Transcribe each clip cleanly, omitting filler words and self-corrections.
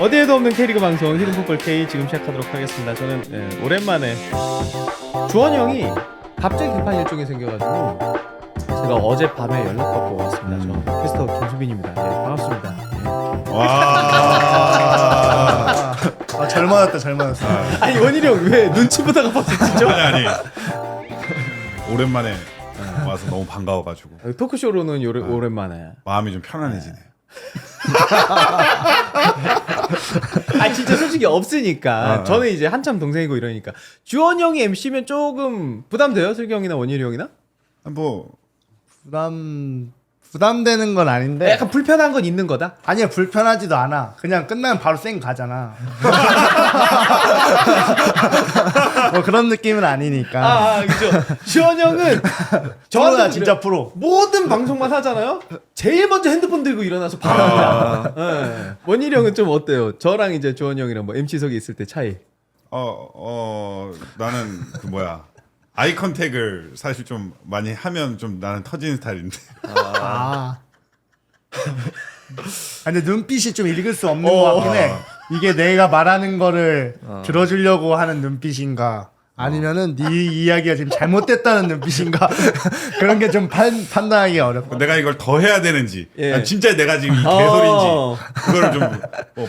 어디에도 없는 K리그 방송 히든풋볼 K 지금 시작하도록 하겠습니다. 저는 오랜만에 주원 형이 갑자기 급한 일정이 생겨가지고 제가 어젯밤에 연락받고 왔습니다. 저는 캐스터 김수빈입니다. 네, 반갑습니다. 네. 와. 잘 맞았다, 잘 맞았어. 아니 원일이 형 왜 눈치 보다가 봤었죠? 아니 오랜만에 와서 너무 반가워가지고 토크쇼로는 오랜만에. 마음이 좀 편안해지네. 아 진짜 솔직히 없으니까 저는 이제 한참 동생이고 이러니까 주원 형이 MC면 조금 부담돼요? 슬기 형이나 원일이 형이나? 뭐 부담되는 건 아닌데. 약간 불편한 건 있는 거다? 아니야, 불편하지도 않아. 그냥 끝나면 바로 쌩 가잖아. 뭐 그런 느낌은 아니니까. 그죠. 주원 형은 프로야, 저한테 진짜 프로. 모든 방송만 하잖아요. 제일 먼저 핸드폰 들고 일어나서 바로 합니다. 네. 원일이 형은 좀 어때요? 저랑 이제 주원 형이랑 뭐 MC석에 있을 때 차이. 나는 그 뭐야 아이 컨택을 사실 좀 많이 하면 좀 나는 터지는 스타일인데. 근데 눈빛이 좀 읽을 수 없는 것 같긴 해. 이게 내가 말하는 거를 들어주려고 하는 눈빛인가, 아니면은 네 이야기가 지금 잘못됐다는 눈빛인가. 그런 게 좀 판단하기 어렵고. 내가 이걸 더 해야 되는지, 예. 아니, 진짜 내가 지금 이 개소리인지 그거를 좀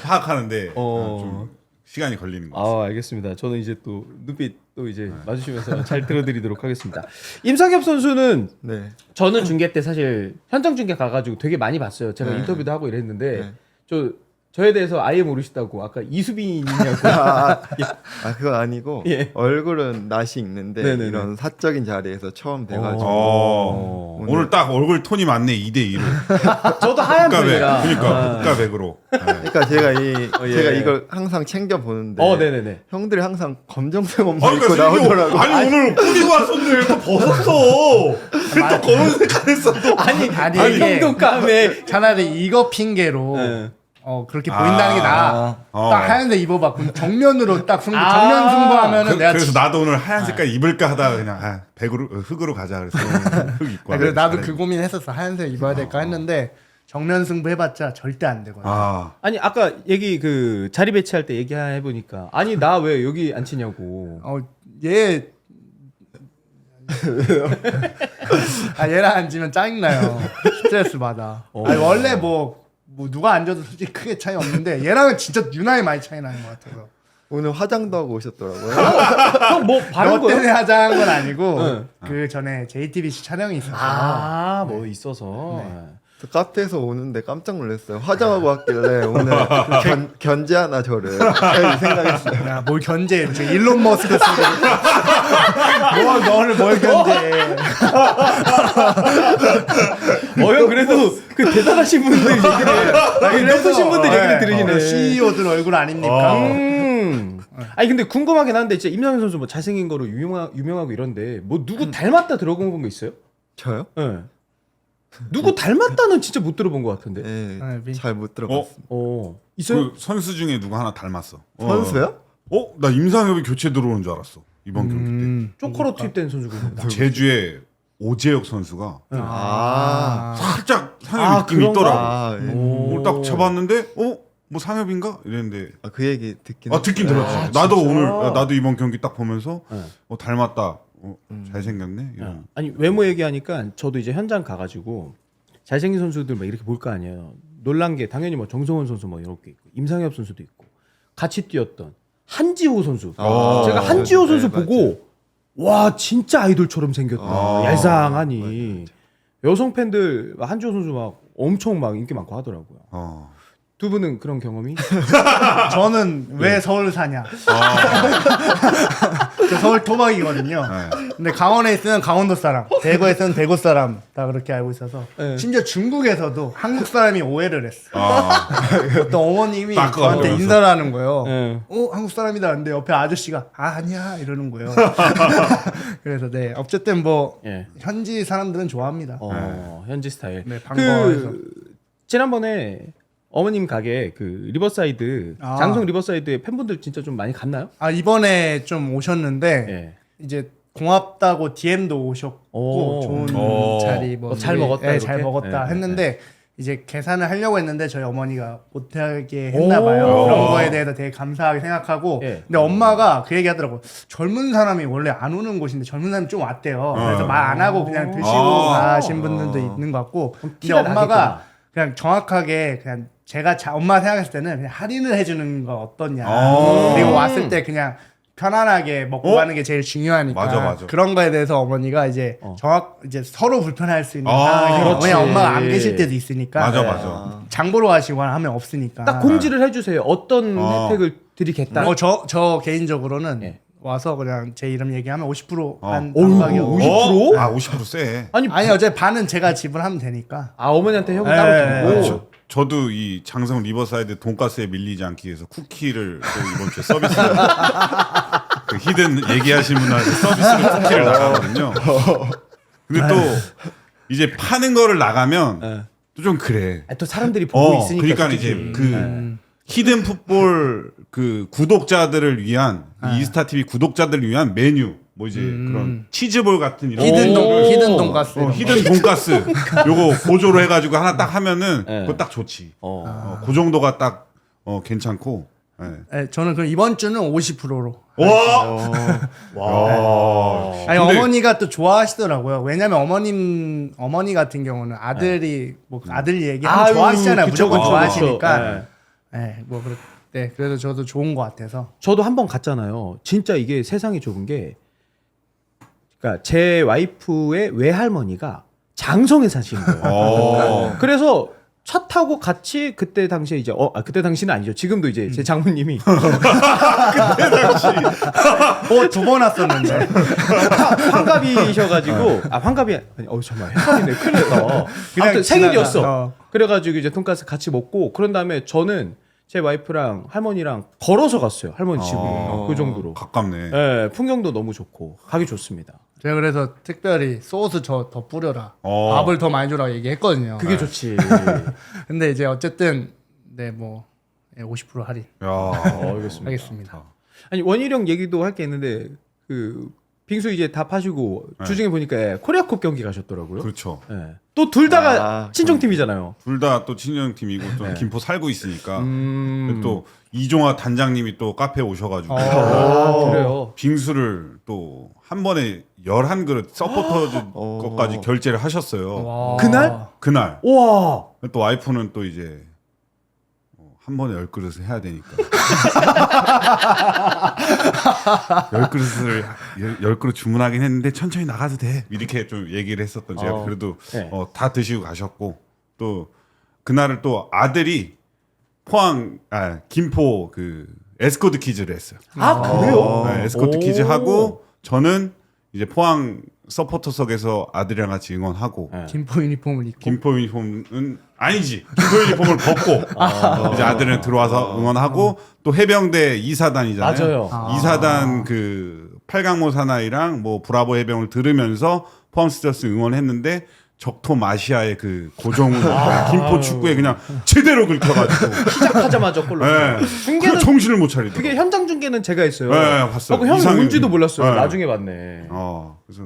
파악하는데 좀 시간이 걸리는 것 같아요. 알겠습니다. 저는 이제 또 눈빛 또 이제 마주치면서 잘 들어드리도록 하겠습니다. 임상엽 선수는 네. 저는 중계 때 사실 현장 중계 가가지고 되게 많이 봤어요. 제가 네. 인터뷰도 하고 이랬는데 네. 저에 대해서 아예 모르시다고 아까 이수빈이냐고. 그건 아니고 예. 얼굴은 낯이 있는데 네네네. 이런 사적인 자리에서 처음 뵈가지고 오늘 딱 얼굴 톤이 맞네. 2대2로 저도 하얀 편이라. 그러니까 흑가백으로. 그러니까 제가 제가 예. 이걸 항상 챙겨 보는데 네네네. 형들이 항상 검정색 옷 그러니까 입고 나오더라고. 아니 오늘 꾸미고 왔었는데 또 벗었어. 또 검은색 했어 또. 아니 이게 형도 까매. 차라리 이거 핑계로 네. 그렇게 보인다는 게 나아. 어. 딱 하얀데 입어봐. 그럼 정면으로 딱 정면 승부하면은 내가 그래서 나도 오늘 하얀 색깔 입을까 하다가 그냥 백으로 흑으로 가자 그래서 흑 입고. 그래, 나도 그 고민했었어. 하얀색 입어야 될까 했는데 정면 승부 해봤자 절대 안 되거든. 아니 아까 얘기 그 자리 배치할 때 얘기해 보니까 아니 나 왜 여기 앉히냐고. 얘 얘랑 앉으면 짜증나요. 스트레스 받아. 아니, 원래 뭐 누가 앉아도 솔직히 크게 차이 없는데 얘랑은 진짜 유난히 많이 차이 나는 것 같아서. 오늘 화장도 하고 오셨더라고요. 형 뭐 바른 너 때문에 거요? 화장한 건 아니고 네. 그 전에 JTBC 촬영이 있었어. 뭐 있어서. 저 카페에서 오는데 깜짝 놀랐어요. 화장하고 왔길래 오늘 견제하나 저를 생각했어요. 야, 뭘 견제? 저 일론 머스크 쓰고. 너를 뭘 견제? 형 그래도 그 대단하신 분들 얘기를 높으신 분들 얘기를 들으시네. CEO들 얼굴 아닙니까? 아니 근데 궁금하긴 한데 진짜 임상현 선수 뭐 잘생긴 거로 유명하고 이런데 뭐 누구 닮았다 들어본 거 있어요? 저요? 네. 누구 닮았다는 진짜 못 들어본 것 같은데. 네, 잘 못 들어봤습니다. 있어요? 그 선수 중에 누구 하나 닮았어. 선수요? 나 임상엽이 교체 들어오는 줄 알았어 이번 경기 때. 쪼커로 투입된 선수군요. 제주의 오재혁 선수가 살짝 상엽 느낌이 그런가? 있더라고. 예. 오늘 딱 잡았는데 뭐 상엽인가 이랬는데 그 얘기 듣긴 듣긴 들었지. 나도 오늘 나도 이번 경기 딱 보면서 닮았다. 잘생겼네. 이런. 아니 외모 얘기하니까 저도 이제 현장 가가지고 잘생긴 선수들 막 이렇게 볼 거 아니에요. 놀란 게 당연히 뭐 정성원 선수 뭐 이렇게 있고 임상엽 선수도 있고 같이 뛰었던 한지호 선수. 제가 한지호 선수 보고 와 진짜 아이돌처럼 생겼다. 얄쌍하니 여성 팬들 한지호 선수 막 엄청 막 인기 많고 하더라고요. 두 분은 그런 경험이? 저는 왜 서울 사냐? 저 서울 토박이거든요. 근데 강원에 있으면 강원도 사람, 대구에 있으면 대구 사람 다 그렇게 알고 있어서 심지어 중국에서도 한국 사람이 오해를 했어. 어떤 어머님이 저한테 인사를 하는 거예요. 한국 사람이다. 근데 옆에 아저씨가 아니야 이러는 거예요. 그래서 어쨌든 뭐 현지 사람들은 좋아합니다. 현지 스타일. 네, 반가워해서. 지난번에 어머님 가게 그 리버사이드 장성 리버사이드에 팬분들 진짜 좀 많이 갔나요? 이번에 좀 오셨는데 이제 고맙다고 DM도 오셨고 좋은 자리 뭐 잘 먹었다 잘 먹었다 했는데 이제 계산을 하려고 했는데 저희 어머니가 못하게 했나 봐요. 그런 거에 대해서 되게 감사하게 생각하고 예. 근데 엄마가 그 얘기 하더라고. 젊은 사람이 원래 안 오는 곳인데 젊은 사람이 좀 왔대요. 그래서 말 안 하고 그냥 드시고 가신 분들도 있는 것 같고 근데 티가 엄마가 나겠구나. 그냥 정확하게 그냥 제가 엄마 생각했을 때는 그냥 할인을 해주는 거 어떻냐. 그리고 왔을 때 그냥 편안하게 먹고 가는 게 제일 중요하니까 맞아. 그런 거에 대해서 어머니가 이제 이제 서로 불편할 수 있는 아, 상황이 그렇지. 왜냐 엄마가 안 계실 때도 있으니까 맞아. 장보러 가시거나 하면 없으니까 딱 공지를 해주세요. 어떤 혜택을 드리겠다. 저 개인적으로는 예. 와서 그냥 제 이름 얘기하면 50%한 어이구, 반박이요. 50%? 아 50% 세. 아니 어제 반은 제가 지불하면 되니까. 어머니한테 현금 예, 따로 예, 주고. 저도 이 장성 리버사이드 돈가스에 밀리지 않기 위해서 쿠키를 또 이번 주에 서비스 그 히든 얘기하신 분한테 서비스로 쿠키를 나가거든요. 근데 또 이제 파는 거를 나가면 또 좀 그래. 또 사람들이 보고 있으니까. 그러니까 솔직히. 이제 그 히든 풋볼 그 구독자들을 위한 이 이스타 TV 구독자들을 위한 메뉴 뭐 이제 그런 치즈볼 같은 이런 히든 거를 돈가스. 히든 돈가스 요거 보조로 해가지고 하나 딱 하면은 네. 그거 딱 좋지. 그 정도가 딱 괜찮고. 네. 네, 저는 그럼 이번 주는 50%로. 와. 아니 근데- 어머니가 또 좋아하시더라고요. 왜냐면 어머니 같은 경우는 아들이 뭐 아들 얘기하면 아유, 좋아하시잖아요. 그쵸, 무조건 그쵸, 좋아하시니까. 그쵸. 네, 뭐 그래서 저도 좋은 것 같아서. 저도 한 번 갔잖아요. 진짜 이게 세상이 좁은 게, 그러니까 제 와이프의 외할머니가 장성에 사시는 거예요. 그래서 차 타고 같이 그때 당시에 이제 그때 당시는 아니죠. 지금도 이제 제 장모님이 두 번 왔었는데. 환갑이셔가지고 환갑이 아니 정말 헷갈리네. 큰일 났다. 그냥 아무튼 생일이었어. 지나가. 그래가지고 이제 돈가스 같이 먹고 그런 다음에 저는 제 와이프랑 할머니랑 걸어서 갔어요. 할머니 집으로. 그 정도로. 가깝네. 네, 풍경도 너무 좋고 가기 좋습니다. 제가 그래서 특별히 소스 더 뿌려라. 어. 밥을 더 많이 주라고 얘기했거든요. 그게 좋지. 근데 이제 어쨌든 뭐 50% 할인 알겠습니다. 하겠습니다. 아니 원희룡 얘기도 할 게 있는데 그 빙수 이제 다 파시고 주중에 보니까 코리아컵 경기 가셨더라고요. 그렇죠. 네. 또 둘 다가 친정팀이잖아요. 둘 다 또 친정팀이고 또 김포 살고 있으니까 음. 또 이종화 단장님이 또 카페에 오셔가지고 그래요. 빙수를 또 한 번에 11그릇 서포터즈 것까지 결제를 하셨어요. 와. 그날? 그날. 우와. 또 와이프는 또 이제 한 번에 10그릇을 해야 되니까 10그릇을 10그릇 주문하긴 했는데 천천히 나가도 돼 이렇게 좀 얘기를 했었던 제가 그래도 네. 다 드시고 가셨고 또 그날을 또 아들이 김포 그 에스코트 퀴즈를 했어요. 그래요? 네, 에스코트 오. 퀴즈 하고 저는 이제 포항 서포터석에서 아들이랑 같이 응원하고 김포 유니폼을 입고. 김포 유니폼은 아니지. 김포 유니폼을 벗고 이제 아들은 들어와서 응원하고 또 해병대 2사단이잖아요. 맞아요. 2사단 그 8강모 사나이랑 뭐 브라보 해병을 들으면서 포항 스타스 응원했는데 적토 마시아의 그 고정으로 김포 축구에 그냥 제대로 긁혀가지고 시작하자마자 골로. 네. 중계는 그 정신을 못 차리더라고. 그게 현장 중계는 제가 했어요. 네, 봤어요. 형이 이상형. 뭔지도 몰랐어요. 네. 나중에 봤네. 그래서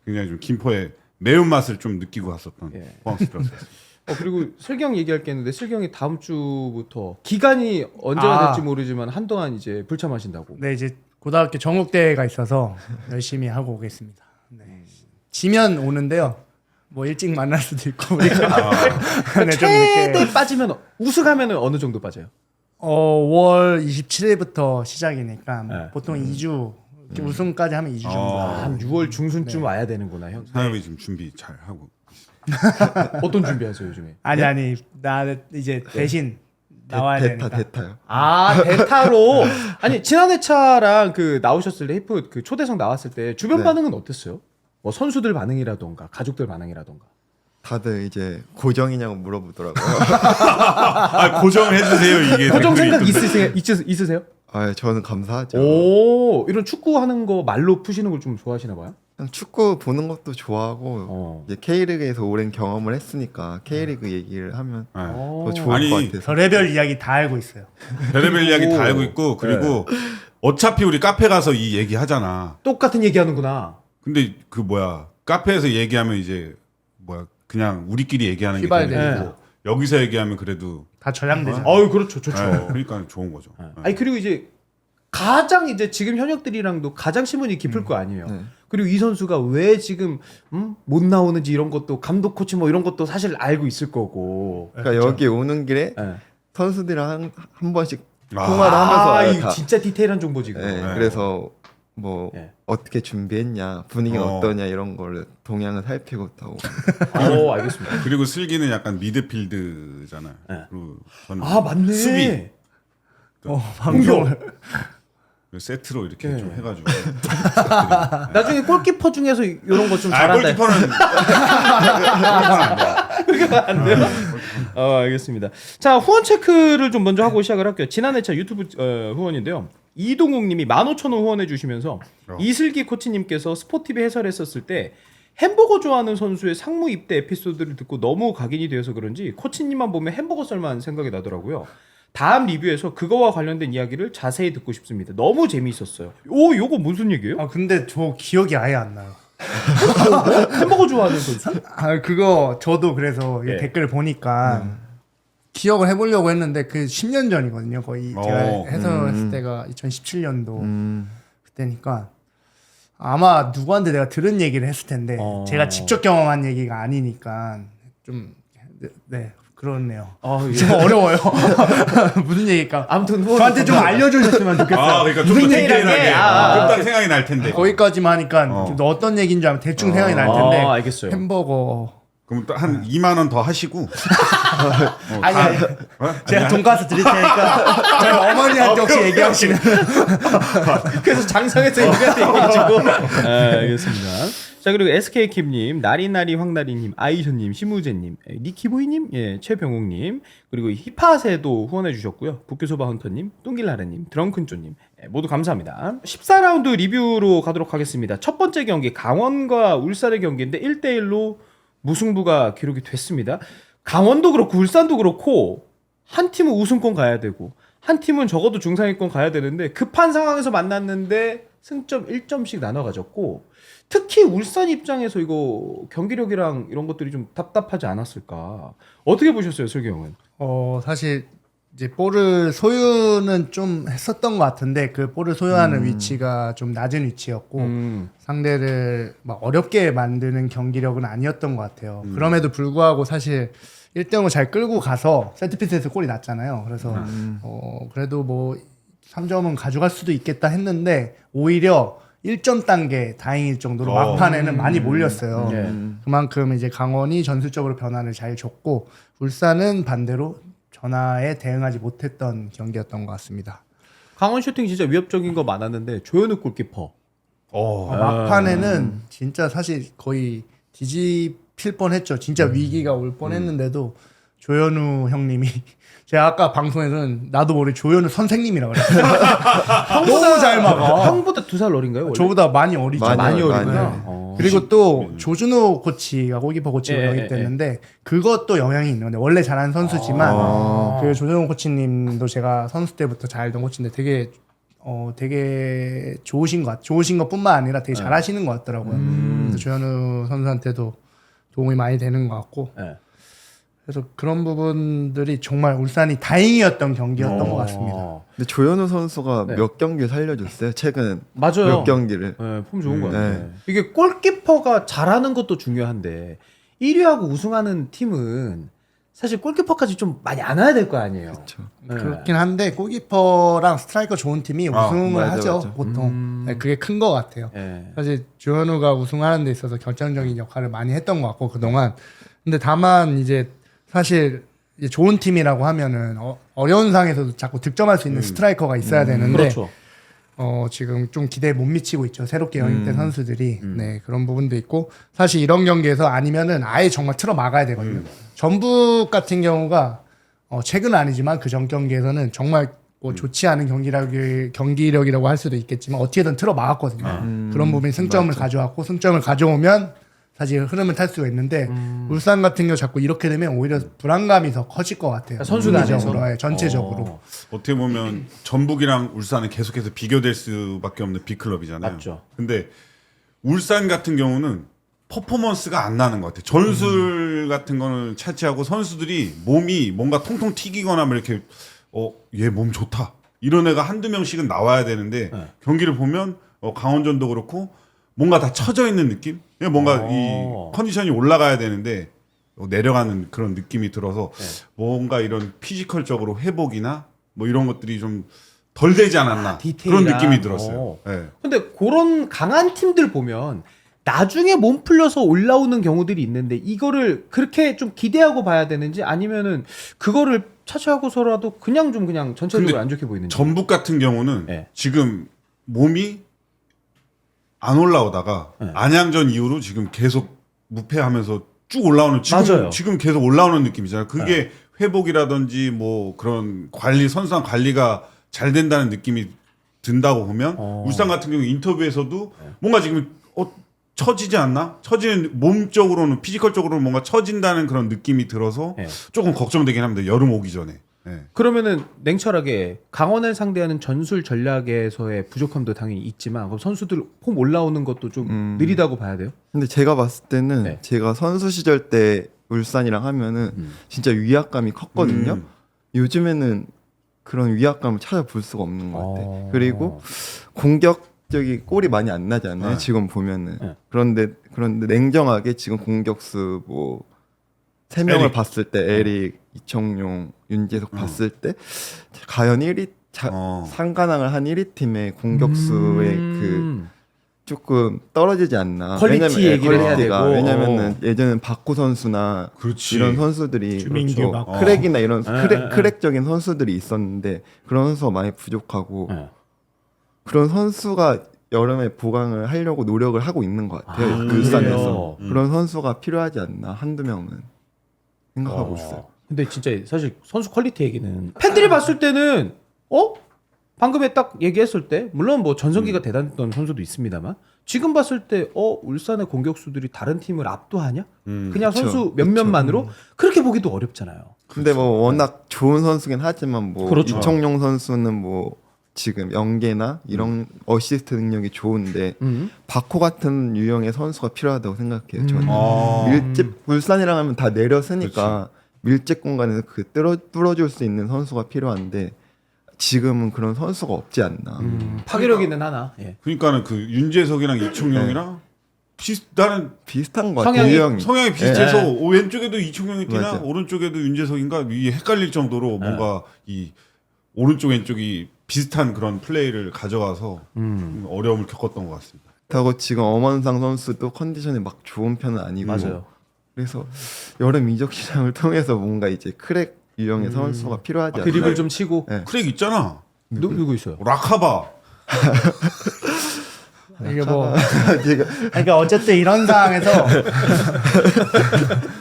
굉장히 좀 김포의 매운맛을 좀 느끼고 갔었던 예. 포항 스타스. 그리고 슬경 얘기할 게 있는데 슬경이 다음 주부터 기간이 언제가 될지 모르지만 한동안 이제 불참하신다고. 네, 이제 고등학교 전국대회가 있어서 열심히 하고 오겠습니다. 네. 지면 오는데요. 뭐 일찍 만날 수도 있고 우리가 네, 좀 최대 늦게. 빠지면 우승하면은 어느 정도 빠져요? 5월 27일부터 시작이니까 네. 보통 2주 우승까지 하면 2주 정도. 한 6월 중순쯤 와야 되는구나 형. 사업이 지금 준비 잘 하고. 어떤 준비하세요 요즘에? 아니 나 이제 대신 나와야 되니까. 대타요. 대타로. 아니 지난 회차랑 그 나오셨을 때 헤이프 그 초대석 나왔을 때 주변 네. 반응은 어땠어요? 뭐 선수들 반응이라던가 가족들 반응이라던가. 다들 이제 고정이냐고 물어보더라고요. 고정해 주세요 이게. 고정 댓글이 생각 있던데. 있으세요? 저는 감사하죠. 오, 이런 축구 하는 거 말로 푸시는 걸 좀 좋아하시나 봐요? 그냥 축구 보는 것도 좋아하고 이제 K리그에서 오랜 경험을 했으니까 K리그 얘기를 하면 네. 더 좋을 아니, 것 같아서. 별의별 이야기 다 알고 있어요. 별의별 이야기 다 알고 있고 그리고 어차피 우리 카페 가서 이 얘기 하잖아. 똑같은 얘기 하는구나. 근데 그 뭐야 카페에서 얘기하면 이제 뭐야 그냥 우리끼리 얘기하는 게 휘발되고. 되고 여기서 얘기하면 그래도 다 전향되잖아요. 어유 그렇죠, 좋죠. 그러니까 좋은 거죠. 아니 그리고 이제 가장 이제 지금 현역들이랑도 가장 신문이 깊을 거 아니에요. 그리고 이 선수가 왜 지금 못 나오는지 이런 것도 감독 코치 뭐 이런 것도 사실 알고 있을 거고. 그러니까 여기 오는 길에 네. 선수들이랑 한 번씩 통화를 하면서 아, 와요, 이거 다. 진짜 디테일한 정보지. 이거. 네, 그래서 뭐 네. 어떻게 준비했냐, 분위기가 어떠냐 이런 거를 동향을 살피고 또 알겠습니다. 그리고 슬기는 약간 미드필드잖아요. 네. 그리고 저는 아 맞네. 수비 방송을 세트로 이렇게 네. 좀 해가지고. 나중에 골키퍼 중에서 이런 거 좀 아 잘한다. 골키퍼는 그게 안 돼요? 알겠습니다. 자, 후원 체크를 좀 먼저 하고 시작을 할게요. 지난 회차 유튜브 후원인데요. 이동욱님이 15,000원 후원해 주시면서 이슬기 코치님께서 스포티비 해설했었을 때 햄버거 좋아하는 선수의 상무 입대 에피소드를 듣고 너무 각인이 되어서 그런지 코치님만 보면 햄버거 썰만 생각이 나더라고요. 다음 리뷰에서 그거와 관련된 이야기를 자세히 듣고 싶습니다. 너무 재미있었어요. 오, 요거 무슨 얘기예요? 아 근데 저 기억이 아예 안 나요. 햄버거 좋아하는 선수? 아 그거 저도 그래서 이 예. 댓글 보니까 기억을 해보려고 했는데 그 10년 전이거든요. 거의 제가 해설했을 때가 2017년도 그때니까 아마 누구한테 내가 들은 얘기를 했을 텐데 제가 직접 경험한 얘기가 아니니까 좀 네. 그렇네요. 좀 어려워요. 무슨 얘기일까? 아무튼 후원 저한테 좀 알려주셨으면 좋겠어요. 아 그러니까 좀 더 디테일하게 급당 생각이 날 텐데. 거기까지만 하니까 너 어떤 얘기인 줄 알면 대충 생각이 날 텐데. 알겠어요. 햄버거. 그럼 또 한 2만 원 더 하시고. 아니, 제가 돈가스 드릴 테니까 저희 어머니한테 혹시 얘기하시면. 그래서 장상에서 얘기한테 얘기해주고. 알겠습니다. 자 그리고 SK킴님, 나리나리 황나리님, 아이션님, 심우재님, 니키보이님, 예, 최병욱님, 그리고 힙핫에도 후원해주셨고요. 북교소바 헌터님, 똥길라레님, 드렁큰조님, 예, 모두 감사합니다. 14라운드 리뷰로 가도록 하겠습니다. 첫 번째 경기 강원과 울산의 경기인데 1대1로 무승부가 기록이 됐습니다. 강원도 그렇고 울산도 그렇고 한 팀은 우승권 가야 되고 한 팀은 적어도 중상위권 가야 되는데 급한 상황에서 만났는데 승점 1점씩 나눠 가졌고 특히 울산 입장에서 이거 경기력이랑 이런 것들이 좀 답답하지 않았을까? 어떻게 보셨어요, 슬기 형은? 사실 이제 볼을 소유는 좀 했었던 것 같은데 그 볼을 소유하는 위치가 좀 낮은 위치였고 상대를 막 어렵게 만드는 경기력은 아니었던 것 같아요. 그럼에도 불구하고 사실 1대0을 잘 끌고 가서 세트피스에서 골이 났잖아요. 그래서 그래도 뭐 3점은 가져갈 수도 있겠다 했는데 오히려 1점 단계 다행일 정도로 막판에는 많이 몰렸어요. 그만큼 이제 강원이 전술적으로 변화를 잘 줬고 울산은 반대로 전화에 대응하지 못했던 경기였던 것 같습니다. 강원 슈팅 진짜 위협적인 거 많았는데 조현욱 골키퍼. 막판에는 진짜 사실 거의 뒤집힐 뻔했죠. 진짜 위기가 올 뻔했는데도 조현우 형님이 제가 아까 방송에서는 나도 모르게 조현우 선생님이라고 그랬어요. 너무 잘 막아. 형보다 2살 어린가요? 원래? 저보다 많이 어리죠. 많이 어리구나. 그리고 또 조준호 코치가 골키퍼 코치로 예, 영입됐는데 그것도 영향이 있는 건데 원래 잘하는 선수지만 그 조준호 코치님도 제가 선수 때부터 잘 알던 코치인데 되게 좋으신 것 같아요. 좋으신 것뿐만 아니라 되게 잘하시는 것 같더라고요. 그래서 조현우 선수한테도 도움이 많이 되는 것 같고 그래서 그런 부분들이 정말 울산이 다행이었던 경기였던 것 같습니다. 근데 조현우 선수가 네. 몇 경기 살려줬어요. 최근 맞아요. 몇 경기를. 네, 폼 좋은 것 네. 같아요. 이게 골키퍼가 잘하는 것도 중요한데 1위하고 우승하는 팀은 사실 골키퍼까지 좀 많이 안 와야 될 거 아니에요. 그렇죠. 네. 그렇긴 한데 골키퍼랑 스트라이커 좋은 팀이 우승을 맞아, 하죠. 맞아. 보통. 네, 그게 큰 것 같아요. 네. 사실 조현우가 우승하는 데 있어서 결정적인 역할을 많이 했던 것 같고 그동안. 근데 다만 이제 사실 이제 좋은 팀이라고 하면은 어려운 상황에서도 자꾸 득점할 수 있는 스트라이커가 있어야 되는데 그렇죠. 지금 좀 기대에 못 미치고 있죠. 새롭게 영입된 선수들이. 네, 그런 부분도 있고. 사실 이런 경기에서 아니면은 아예 정말 틀어 막아야 되거든요. 전북 같은 경우가 최근은 아니지만 그 전 경기에서는 정말 뭐 좋지 않은 경기력이라고 할 수도 있겠지만 어떻게든 틀어 막았거든요. 그런 부분이 승점을 가져왔고 승점을 가져오면 사실 흐름을 탈 수가 있는데 울산 같은 경우 자꾸 이렇게 되면 오히려 불안감이 더 커질 것 같아요. 선수단에서 예, 전체적으로. 어떻게 보면 전북이랑 울산은 계속해서 비교될 수밖에 없는 빅클럽이잖아요. 맞죠. 근데 울산 같은 경우는 퍼포먼스가 안 나는 것 같아. 전술 같은 거는 차치하고 선수들이 몸이 뭔가 통통 튀기거나 뭐 이렇게 얘 몸 좋다. 이런 애가 한두 명씩은 나와야 되는데 네. 경기를 보면 강원전도 그렇고 뭔가 다 처져 있는 느낌? 그냥 뭔가 이 컨디션이 올라가야 되는데 내려가는 그런 느낌이 들어서 뭔가 이런 피지컬적으로 회복이나 뭐 이런 것들이 좀 덜 되지 않았나 그런 느낌이 들었어요. 네. 근데 그런 강한 팀들 보면 나중에 몸 풀려서 올라오는 경우들이 있는데 이거를 그렇게 좀 기대하고 봐야 되는지 아니면은 그거를 차치하고서라도 그냥 전체적으로 근데 안 좋게 보이는지. 전북 같은 경우는 네. 지금 몸이 안 올라오다가 네. 안양전 이후로 지금 계속 무패하면서 쭉 올라오는 맞아요. 지금 계속 올라오는 느낌이잖아요. 그게 네. 회복이라든지 뭐 그런 선수단 관리가 잘 된다는 느낌이 든다고 보면 울산 같은 경우 인터뷰에서도 뭔가 지금 처지지 않나? 처지는 몸적으로는 피지컬적으로는 뭔가 처진다는 그런 느낌이 들어서 조금 걱정되긴 합니다. 여름 오기 전에. 네. 그러면은 냉철하게 강원을 상대하는 전술 전략에서의 부족함도 당연히 있지만 그럼 선수들 폼 올라오는 것도 좀 느리다고 봐야 돼요? 근데 제가 봤을 때는 네. 제가 선수 시절 때 울산이랑 하면은 진짜 위압감이 컸거든요. 요즘에는 그런 위압감을 찾아볼 수가 없는 것 같아요. 그리고 공격적이 골이 많이 안 나잖아요. 네. 지금 보면은. 네. 그런데 냉정하게 지금 공격수 뭐 3명을 에릭. 봤을 때 에릭, 이청용, 윤재석 봤을 때 과연 1위 상관왕을 한 1위 팀의 공격수의 그 조금 떨어지지 않나. 퀄리티 얘기를 해야 퀄리티가. 되고. 왜냐면은 예전엔 박호 선수나 그렇지. 이런 선수들이 주민규 그렇죠. 막. 크랙이나 이런 네. 크랙적인 선수들이 있었는데 그런 선수가 많이 부족하고 네. 그런 선수가 여름에 보강을 하려고 노력을 하고 있는 것 같아요. 그 울산에서. 그래요? 그런 선수가 필요하지 않나 한두 명은 생각하고 있어요. 근데 진짜 사실 선수 퀄리티 얘기는 팬들이 봤을 때는 방금에 딱 얘기했을 때 물론 뭐 전성기가 대단했던 선수도 있습니다만 지금 봤을 때 울산의 공격수들이 다른 팀을 압도하냐? 그냥 그쵸. 선수 몇몇만으로 그렇게 보기도 어렵잖아요. 근데 뭐 워낙 좋은 선수긴 하지만 뭐 그렇죠. 이청용 선수는 뭐 지금 연계나 이런 어시스트 능력이 좋은데 바코 같은 유형의 선수가 필요하다고 생각해요. 저는 밀집 울산이랑 하면 다 내렸으니까 밀집 공간에서 뚫어줄 수 있는 선수가 필요한데 지금은 그런 선수가 없지 않나. 파괴력이는 하나. 예. 그러니까는 그 윤재석이랑 이청용이랑 나는 비슷한 것 성향이- 같아요. 유형이. 성향이 비슷해서 왼쪽에도 이청용이 뛰나 맞아. 오른쪽에도 윤재석인가 이게 헷갈릴 정도로 뭔가 이 오른쪽 왼쪽이 비슷한 그런 플레이를 가져가서 어려움을 겪었던 것 같습니다. 그렇다고 지금 엄원상 선수도 컨디션이 막 좋은 편은 아니고 맞아요. 그래서 여름 이적 시장을 통해서 뭔가 이제 크랙 유형의 선수가 필요하지 않나. 드립을 좀 치고 네. 크랙 있잖아. 누구 있어요? 라카바. 이게 뭐 제가 그러니까 어쨌든 이런 상황에서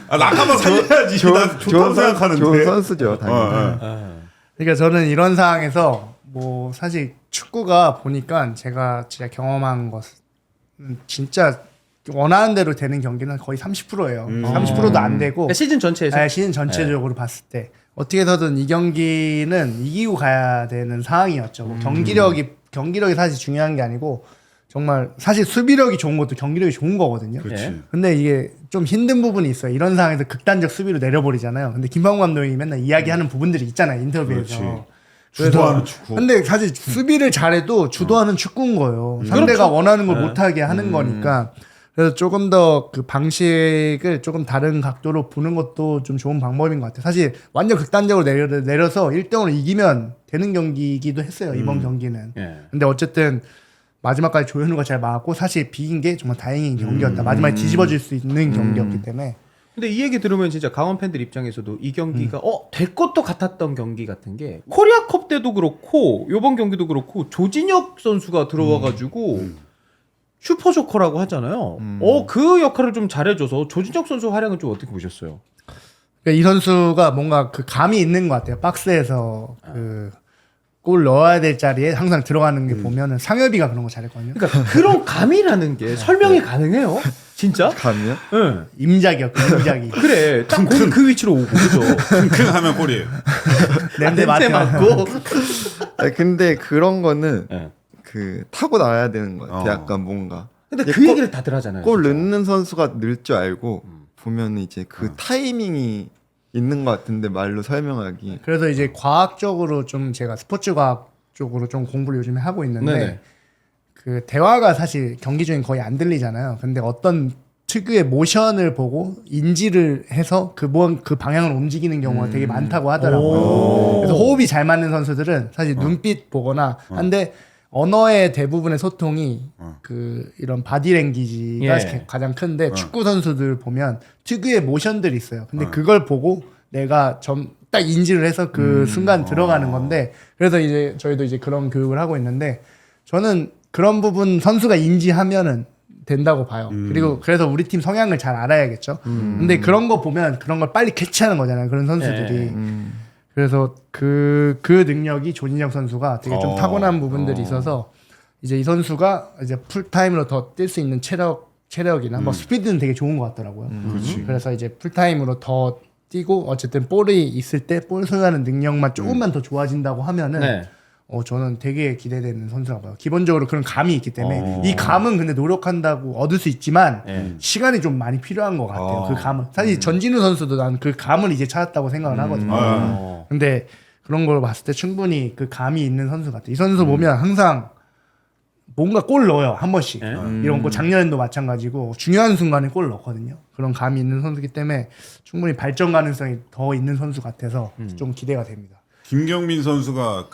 라카바 살려야지. 나 좋다고 생각하는데. 좋은 선수죠. 당연히. 그러니까 저는 이런 상황에서 뭐 사실 축구가 보니까 제가 진짜 경험한 것은 진짜 원하는 대로 되는 경기는 거의 30%예요. 30%도 안 되고 그러니까 시즌 전체에서 네, 시즌 전체적으로 봤을 때 어떻게 해서든 이 경기는 이기고 가야 되는 상황이었죠. 뭐 경기력이 사실 중요한 게 아니고 정말 사실 수비력이 좋은 것도 경기력이 좋은 거거든요. 그렇지. 예. 근데 이게 좀 힘든 부분이 있어요. 이런 상황에서 극단적 수비로 내려버리잖아요. 근데 김방우 감독이 맨날 이야기하는 부분들이 있잖아요. 인터뷰에서. 그렇지. 그래서 주도하는 축구. 근데 사실 수비를 잘해도 주도하는 축구인 거예요. 상대가 그렇죠. 원하는 걸 네. 못하게 하는 거니까. 그래서 조금 더 그 방식을 조금 다른 각도로 보는 것도 좀 좋은 방법인 것 같아요. 사실 완전 극단적으로 내려서 1대0으로 이기면 되는 경기이기도 했어요. 이번 경기는. 예. 근데 어쨌든 마지막까지 조현우가 잘 막았고 사실 비긴 게 정말 다행인 경기였다. 마지막에 뒤집어질 수 있는 경기였기 때문에. 근데 이 얘기 들으면 진짜 강원 팬들 입장에서도 이 경기가 될 것도 같았던 경기 같은 게 코리아컵 때도 그렇고 요번 경기도 그렇고 조진혁 선수가 들어와가지고 슈퍼조커라고 하잖아요. 그 역할을 좀 잘해줘서 조진혁 선수 활약은 좀 어떻게 보셨어요? 그러니까 이 선수가 뭔가 그 감이 있는 것 같아요. 박스에서 그 골 넣어야 될 자리에 항상 들어가는 게 보면은 상엽이가 그런 거 잘했거든요. 그러니까 그런 감이라는 게 설명이 가능해요? 진짜? 감이요? 응. 임작이었고 임작이. 그래. 딱 거기 그 위치로 오고 그죠? 킁킁하면 골이에요. 냄새 냄새 맡고. 근데 그런 거는 예. 그 타고 나와야 되는 것 같아요. 어. 약간 뭔가 근데 이제 그 얘기를 다들 하잖아요. 골 진짜. 넣는 선수가 늘 줄 알고 보면 이제 그 타이밍이 있는 것 같은데 말로 설명하기. 그래서 이제 과학적으로 좀 제가 스포츠 과학 쪽으로 좀 공부를 요즘에 하고 있는데 네네. 그 대화가 사실 경기 중에 거의 안 들리잖아요. 근데 어떤 특유의 모션을 보고 인지를 해서 그 방향을 움직이는 경우가 되게 많다고 하더라고요. 그래서 호흡이 잘 맞는 선수들은 사실 눈빛 보거나 한데 언어의 대부분의 소통이 그 이런 바디랭귀지가 예. 가장 큰데 축구 선수들 보면 특유의 모션들이 있어요. 근데 그걸 보고 내가 딱 인지를 해서 그 순간 들어가는 건데 그래서 이제 저희도 이제 그런 교육을 하고 있는데 저는 그런 부분 선수가 인지하면은 된다고 봐요. 그리고 그래서 우리 팀 성향을 잘 알아야겠죠. 근데 그런 거 보면 그런 걸 빨리 캐치하는 거잖아요. 그런 선수들이. 그래서 그 능력이 조진혁 선수가 되게 좀 타고난 부분들이 있어서 이제 이 선수가 이제 풀타임으로 더 뛸 수 있는 체력이나 뭐 스피드는 되게 좋은 것 같더라고요. 그래서 이제 풀타임으로 더 뛰고 어쨌든 볼이 있을 때 볼 소유하는 능력만 조금만 더 좋아진다고 하면은 네. 저는 되게 기대되는 선수라고 봐요. 기본적으로 그런 감이 있기 때문에 이 감은 근데 노력한다고 얻을 수 있지만 시간이 좀 많이 필요한 것 같아요. 그 감은 사실 전진우 선수도 난 그 감을 이제 찾았다고 생각을 하거든요. 근데 그런 걸 봤을 때 충분히 그 감이 있는 선수 같아요. 이 선수 보면 항상 뭔가 골 넣어요 한 번씩. 이런 거 작년에도 마찬가지고 중요한 순간에 골 넣거든요. 그런 감이 있는 선수기 때문에 충분히 발전 가능성이 더 있는 선수 같아서 좀 기대가 됩니다. 김경민 선수가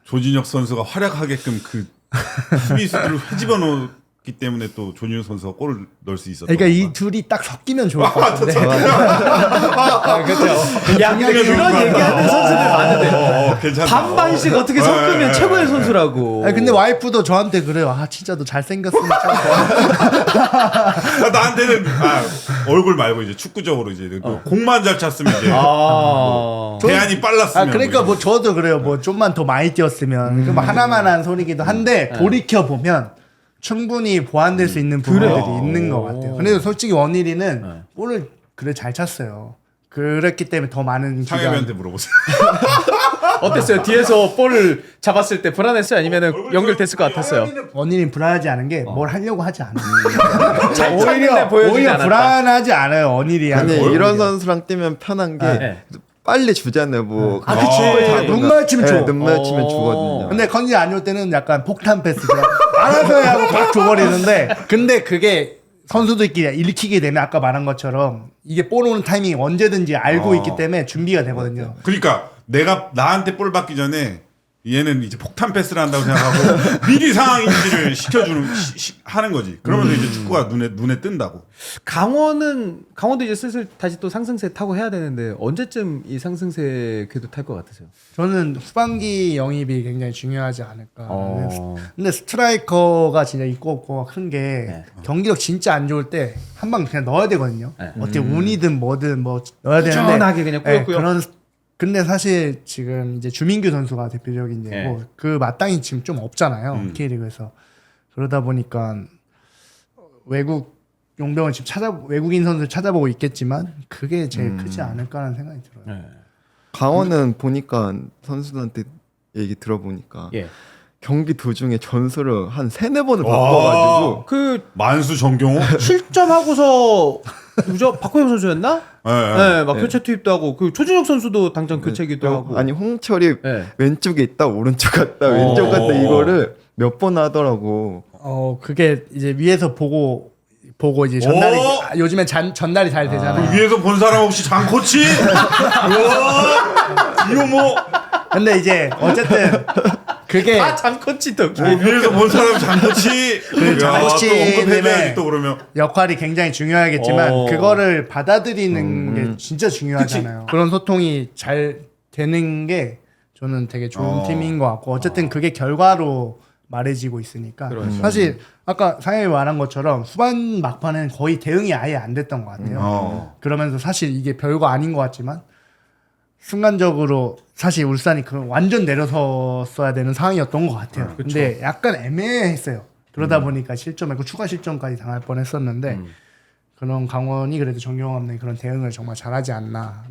조진혁 선수가 활약하게끔 그 수비수들을 회집어 놓기 때문에 또 조진혁 선수가 골을 넣을 수 있었던 그러니까 이 건가? 둘이 딱 섞이면 좋을 것 같은데. 그렇죠. 야, 그런 얘기하는 선수들 많은데 괜찮다. 반반씩 어떻게 섞으면 최고의 선수라고. 아니, 근데 와이프도 저한테 그래요. 아 진짜 너 잘생겼으면 참 좋아. 나한테는 얼굴 말고 이제 축구적으로 이제 공만 잘 찼으면 이제 대안이 빨랐으면 그러니까 뭐 저도 그래요. 뭐 좀만 더 많이 뛰었으면 뭐 하나만 한 소리기도 한데 돌이켜 보면 충분히 보완될 수 있는 부분들이 있는 것 같아요. 근데 솔직히 원일이는 볼을 그래 잘 찼어요. 그랬기 때문에 더 많은 상혜미한테 물어보세요. 어땠어요? 뒤에서 볼을 잡았을 때 불안했어요? 아니면 연결됐을 것 같았어요? 원일이 불안하지 않은 게 뭘 하려고 하지 않아요. 잘 찼는데 보여주지 오히려 않았다. 불안하지 않아요. 원일이. 근데 이런 선수랑 뛰면 편한 게 네. 빨리 주잖아요. 뭐 그치. 눈 마주치면 줘. 눈 마주치면 주거든요. 근데 컨디 안 올 때는 약간 폭탄 패스 알아서 해 하고 막 줘버리는데 근데 그게 선수들끼리 읽히게 되면 아까 말한 것처럼 이게 볼 오는 타이밍이 언제든지 알고 있기 때문에 준비가 되거든요. 그러니까 내가 나한테 볼 받기 전에 얘는 이제 폭탄 패스를 한다고 생각하고 미리 상황 인지를 시켜주는 하는 거지. 그러면서 이제 축구가 눈에 뜬다고. 강원도 이제 슬슬 다시 또 상승세 타고 해야 되는데 언제쯤 이 상승세 궤도 탈 것 같으세요? 저는 후반기 영입이 굉장히 중요하지 않을까. 근데 스트라이커가 진짜 있고 없고가 큰 게 경기력 진짜 안 좋을 때 한 방 그냥 넣어야 되거든요. 어떻게 운이든 뭐든 뭐 넣어야 되는데 꾸준하게 그냥 꾸역꾸역. 근데 사실 지금 이제 주민규 선수가 대표적인 예고 그 마땅히 지금 좀 없잖아요. K리그에서. 그러다 보니까 외국 용병을 지금 외국인 선수를 찾아보고 있겠지만 그게 제일 크지 않을까라는 생각이 들어요. 강원은 보니까 선수들한테 얘기 들어보니까 경기 도중에 전술을 한 3-4번을 바꿔가지고 그 만수 정경호? 실점하고서 누죠? 박호영 선수였나? 네. 막 교체 투입도 하고 그 초준혁 선수도 당장 교체기도 하고. 아니 홍철이 왼쪽에 있다 오른쪽 갔다 왼쪽 갔다 이거를 몇 번 하더라고. 그게 이제 위에서 보고 이제 전달이 요즘엔 전달이 잘 되잖아요. 위에서 본 사람 없이 장코치? 이거 뭐 근데 이제 어쨌든 그게 장코치도 위에서 본 사람 장코치? 장코치 또 언급해줘야지 때문에 또 그러면. 역할이 굉장히 중요하겠지만 그거를 받아들이는 게 진짜 중요하잖아요. 그런 소통이 잘 되는 게 저는 되게 좋은 팀인 것 같고 어쨌든 그게 결과로 말해지고 있으니까 사실 아까 상현이 말한 것처럼 후반 막판에는 거의 대응이 아예 안 됐던 것 같아요. 그러면서 사실 이게 별거 아닌 것 같지만 순간적으로 사실 울산이 그 완전 내려섰어야 되는 상황이었던 것 같아요. 근데 약간 애매했어요. 그러다 보니까 실점했고 추가 실점까지 당할 뻔했었는데 그런 강원이 그래도 정경호 감독이 그런 대응을 정말 잘하지 않나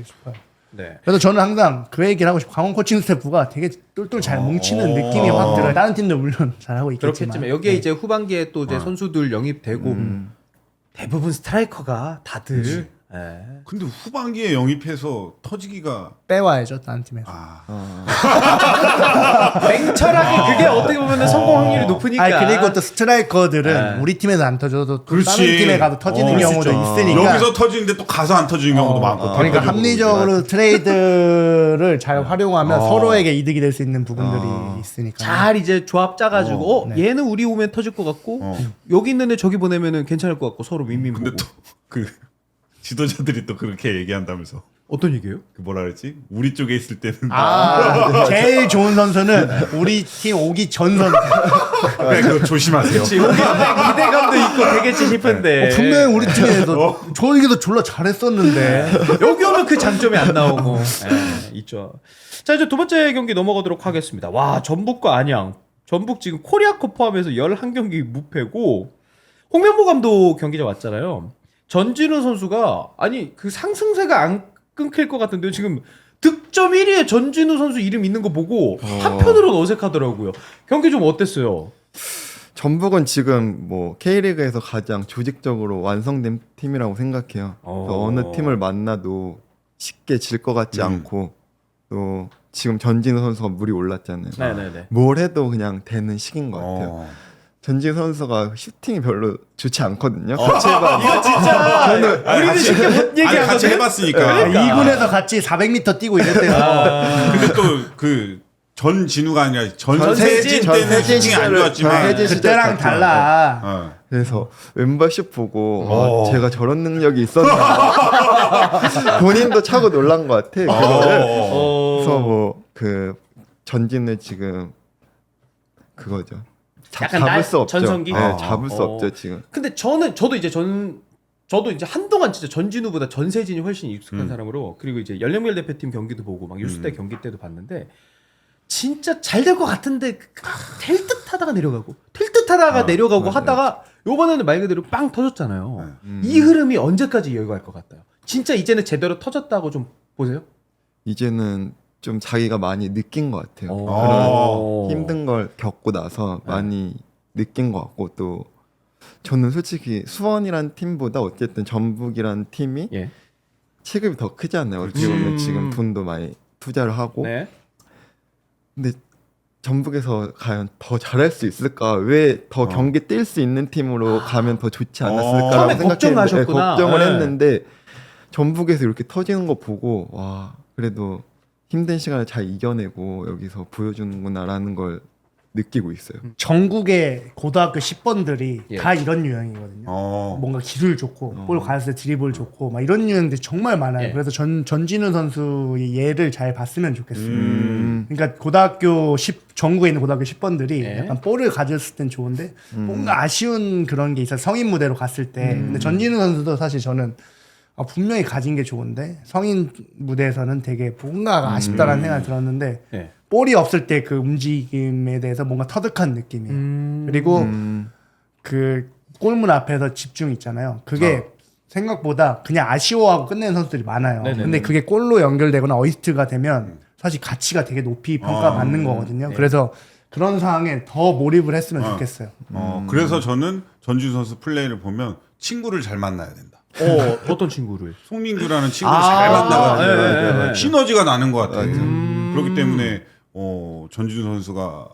싶어요. 네. 그래서 저는 항상 그 얘기를 하고 싶고 강원 코칭 스태프가 되게 똘똘 잘 뭉치는 느낌이 확 들어요. 다른 팀도 물론 잘하고 있겠지만. 그렇겠지만 여기에 이제 후반기에 또 이제 선수들 영입되고 대부분 스트라이커가 다들 예. 근데 후반기에 영입해서 터지기가 빼와야죠 다른 팀에서. 냉철하게 그게 어떻게 보면 성공 확률이 높으니까. 그리고 또 스트라이커들은 네. 우리 팀에서 안 터져도 또 그렇지. 다른 팀에 가도 터지는 그럴 수 경우도 있죠. 있으니까. 여기서 터지는데 또 가서 안 터지는 경우도 많고. 그러니까 바꿔주고 합리적으로 트레이드를 잘 활용하면 서로에게 이득이 될 수 있는 부분들이 있으니까. 잘 이제 조합 짜가지고 네. 얘는 우리 오면 터질 것 같고 여기 있는 애 저기 보내면은 괜찮을 것 같고 서로 윈윈 보고. 근데 또 그 지도자들이 또 그렇게 얘기한다면서. 어떤 얘기예요? 그 뭐라 그랬지? 우리 쪽에 있을 때는 제일 좋은 선수는 우리 팀 오기 전 선수. 네, 그거 조심하세요. 기대감도 있고 되겠지 싶은데 분명히 우리 팀에서 저에게도 졸라 잘했었는데. 여기 오면 그 장점이 안 나오고 있죠. 자 이제 두 번째 경기 넘어가도록 하겠습니다. 와 전북과 안양. 전북 지금 코리아컵 포함해서 11경기 무패고 홍명보 감독 경기자 왔잖아요. 전진우 선수가 아니 그 상승세가 안 끊길 것 같은데요. 지금 득점 1위에 전진우 선수 이름 있는 거 보고 한편으로는 어색하더라고요. 경기 좀 어땠어요? 전북은 지금 뭐 K리그에서 가장 조직적으로 완성된 팀이라고 생각해요. 어느 팀을 만나도 쉽게 질 것 같지 않고 또 지금 전진우 선수가 물이 올랐잖아요. 네네네. 뭘 해도 그냥 되는 시기인 것 같아요. 전진우 선수가 슈팅이 별로 좋지 않거든요. 같이 해봐. 이거 진짜 우리는 쉽게 못 얘기하거든. 같이 해봤으니까. 그러니까. 2군에서 같이 400m 뛰고 이랬대요. 근데 또 그 전진우가 아니라 전세진 때는 전세진 슈팅이 안 시절을- 좋았지만 전세진 시절 그때랑 같은 달라. 어. 그래서 왼발슛 보고 제가 저런 능력이 있었나. 본인도 차고 놀란 것 같아. 그거를. 그래서 뭐 그 전진을 지금 그거죠. 약간 잡을 수 없죠. 전성기? 네, 잡을 수 없죠 지금. 근데 저도 이제 한동안 진짜 전진우보다 전세진이 훨씬 익숙한 사람으로 그리고 이제 연령별 대표팀 경기도 보고 막 유스대 경기 때도 봤는데 진짜 잘 될 것 같은데 될 듯하다가 내려가고 될 듯하다가 내려가고 하다가 요번에는 말 그대로 빵 터졌잖아요. 이 흐름이 언제까지 이어갈 것 같아요? 진짜 이제는 제대로 터졌다고 좀 보세요? 이제는 좀 자기가 많이 느낀 것 같아요. 오. 그런 힘든 걸 겪고 나서 많이 느낀 것 같고 또 저는 솔직히 수원이란 팀보다 어쨌든 전북이란 팀이 예. 체급이 더 크잖아요. 어떻게 보면 지금 돈도 많이 투자를 하고 네. 근데 전북에서 과연 더 잘할 수 있을까? 왜 더 경기 뛸 수 있는 팀으로 가면 더 좋지 않았을까라고 처음에 생각했는데 걱정하셨구나. 걱정을 네. 했는데 전북에서 이렇게 터지는 거 보고 와 그래도 힘든 시간을 잘 이겨내고 여기서 보여주는구나라는 걸 느끼고 있어요. 전국의 고등학교 10번들이 예. 다 이런 유형이거든요. 뭔가 기술 좋고 볼 가서 드리블 좋고 막 이런 유형들이 정말 많아요. 예. 그래서 전진우 선수의 예를 잘 봤으면 좋겠어요. 그러니까 고등학교 10 전국에 있는 고등학교 10번들이 예. 약간 볼을 가졌을 땐 좋은데 뭔가 아쉬운 그런 게 있어요. 성인 무대로 갔을 때. 근데 전진우 선수도 사실 저는 분명히 가진 게 좋은데 성인 무대에서는 되게 뭔가 아쉽다라는 생각이 들었는데 예. 볼이 없을 때 그 움직임에 대해서 뭔가 터득한 느낌이에요. 그리고 그 골문 앞에서 집중 있잖아요. 그게 생각보다 그냥 아쉬워하고 끝내는 선수들이 많아요. 네네네. 근데 그게 골로 연결되거나 어시스트가 되면 사실 가치가 되게 높이 평가받는 거거든요. 그래서 그런 상황에 더 몰입을 했으면 좋겠어요. 그래서 저는 전진우 선수 플레이를 보면 친구를 잘 만나야 된다. 어떤 친구를? 송민규라는 친구를 잘 만나가지고 네. 시너지가 나는 것 같아요. 그렇기 때문에 전진우 선수가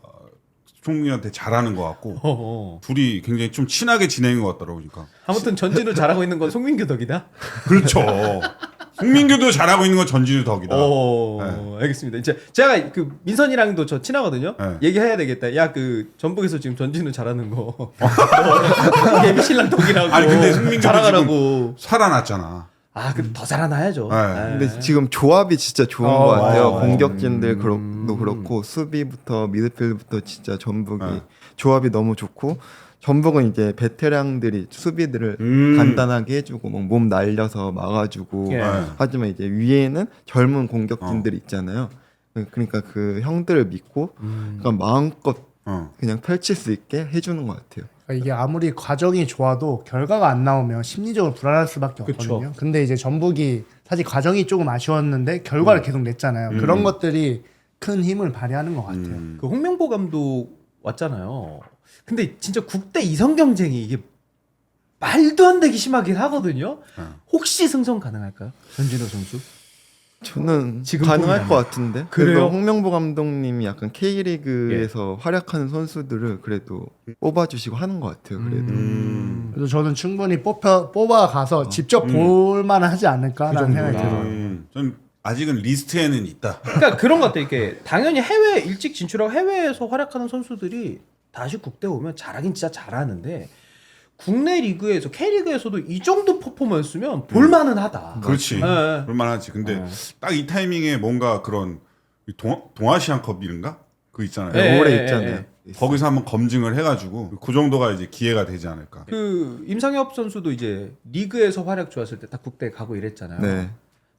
송민규한테 잘하는 것 같고 둘이 굉장히 좀 친하게 지내는 것 같더라고요. 그러니까. 아무튼 전진우 잘하고 있는 건 송민규 덕이다. 그렇죠. 송민규도 잘하고 있는 건 전진우 덕이다. 알겠습니다. 이제 제가 그 민선이랑도 저 친하거든요. 네. 얘기해야 되겠다. 야 그 전북에서 지금 전진우 잘하는 거. 이게 미신랑 덕이라고. 아니 근데 송민규도 자랑하라고. 지금 살아났잖아. 근데 더 잘하나야죠. 네. 근데 지금 조합이 진짜 좋은 것 같아요. 네. 공격진들도 그렇고 수비부터 미드필드부터 진짜 전북이 조합이 너무 좋고 전북은 이제 베테랑들이 수비들을 간단하게 해주고 몸 날려서 막아주고 예. 하지만 이제 위에는 젊은 공격진들이 있잖아요. 그러니까 그 형들을 믿고 그러니까 마음껏 그냥 펼칠 수 있게 해주는 것 같아요. 그러니까 이게 아무리 과정이 좋아도 결과가 안 나오면 심리적으로 불안할 수밖에 그쵸. 없거든요. 근데 이제 전북이 사실 과정이 조금 아쉬웠는데 결과를 계속 냈잖아요. 그런 것들이 큰 힘을 발휘하는 것 같아요. 그 홍명보 감독 왔잖아요. 근데 진짜 국대 이성 경쟁이 이게 말도 안 되게 심하긴 하거든요. 혹시 승선 가능할까요? 전진호 선수? 저는 지금 가능할 보면 것 같은데. 그래요? 그래서 홍명보 감독님이 약간 K리그에서 활약하는 선수들을 그래도 뽑아주시고 하는 것 같아요. 그래도. 그래서 저는 충분히 뽑아 가서 직접 볼만 하지 않을까라는 생각이 들어요. 전 아직은 리스트에는 있다. 그러니까 그런 것 같아요. 이게 당연히 해외 일찍 진출하고 해외에서 활약하는 선수들이 다시 국대 오면 잘하긴 진짜 잘하는데 국내 리그에서 K리그에서도 이 정도 퍼포먼스면 볼만은 하다. 그렇지. 네. 볼만하지. 근데 딱 이 타이밍에 뭔가 그런 동아시안컵 이른가? 그 있잖아요. 네. 오래 예, 있잖아요. 거기서 한번 검증을 해가지고 그 정도가 이제 기회가 되지 않을까. 그 임상엽 선수도 이제 리그에서 활약 좋았을 때 딱 국대 가고 이랬잖아요. 네.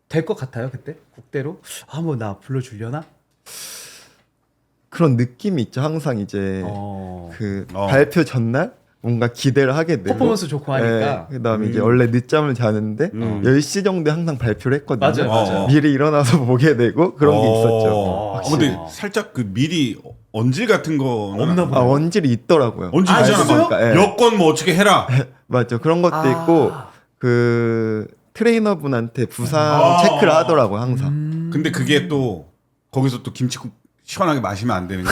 될 것 같아요 그때 국대로? 아 뭐 나 불러주려나? 그런 느낌이 있죠. 항상 이제 그 발표 전날 뭔가 기대를 하게 되고 퍼포먼스 좋고 하니까. 그다음에 이제 원래 늦잠을 자는데 10시 정도에 항상 발표를 했거든요. 맞아요. 미리 일어나서 보게 되고 그런 게 있었죠. 근데 살짝 그 미리 언질 같은 거 없나 보네. 원질이 있더라고요. 언질 있잖아. 있어요? 막 예. 여권 뭐 어떻게 해라. 맞죠. 그런 것도 있고 그 트레이너분한테 부상 체크를 하더라고요. 항상. 근데 그게 또 거기서 또 김치국 시원하게 마시면 안 되는 게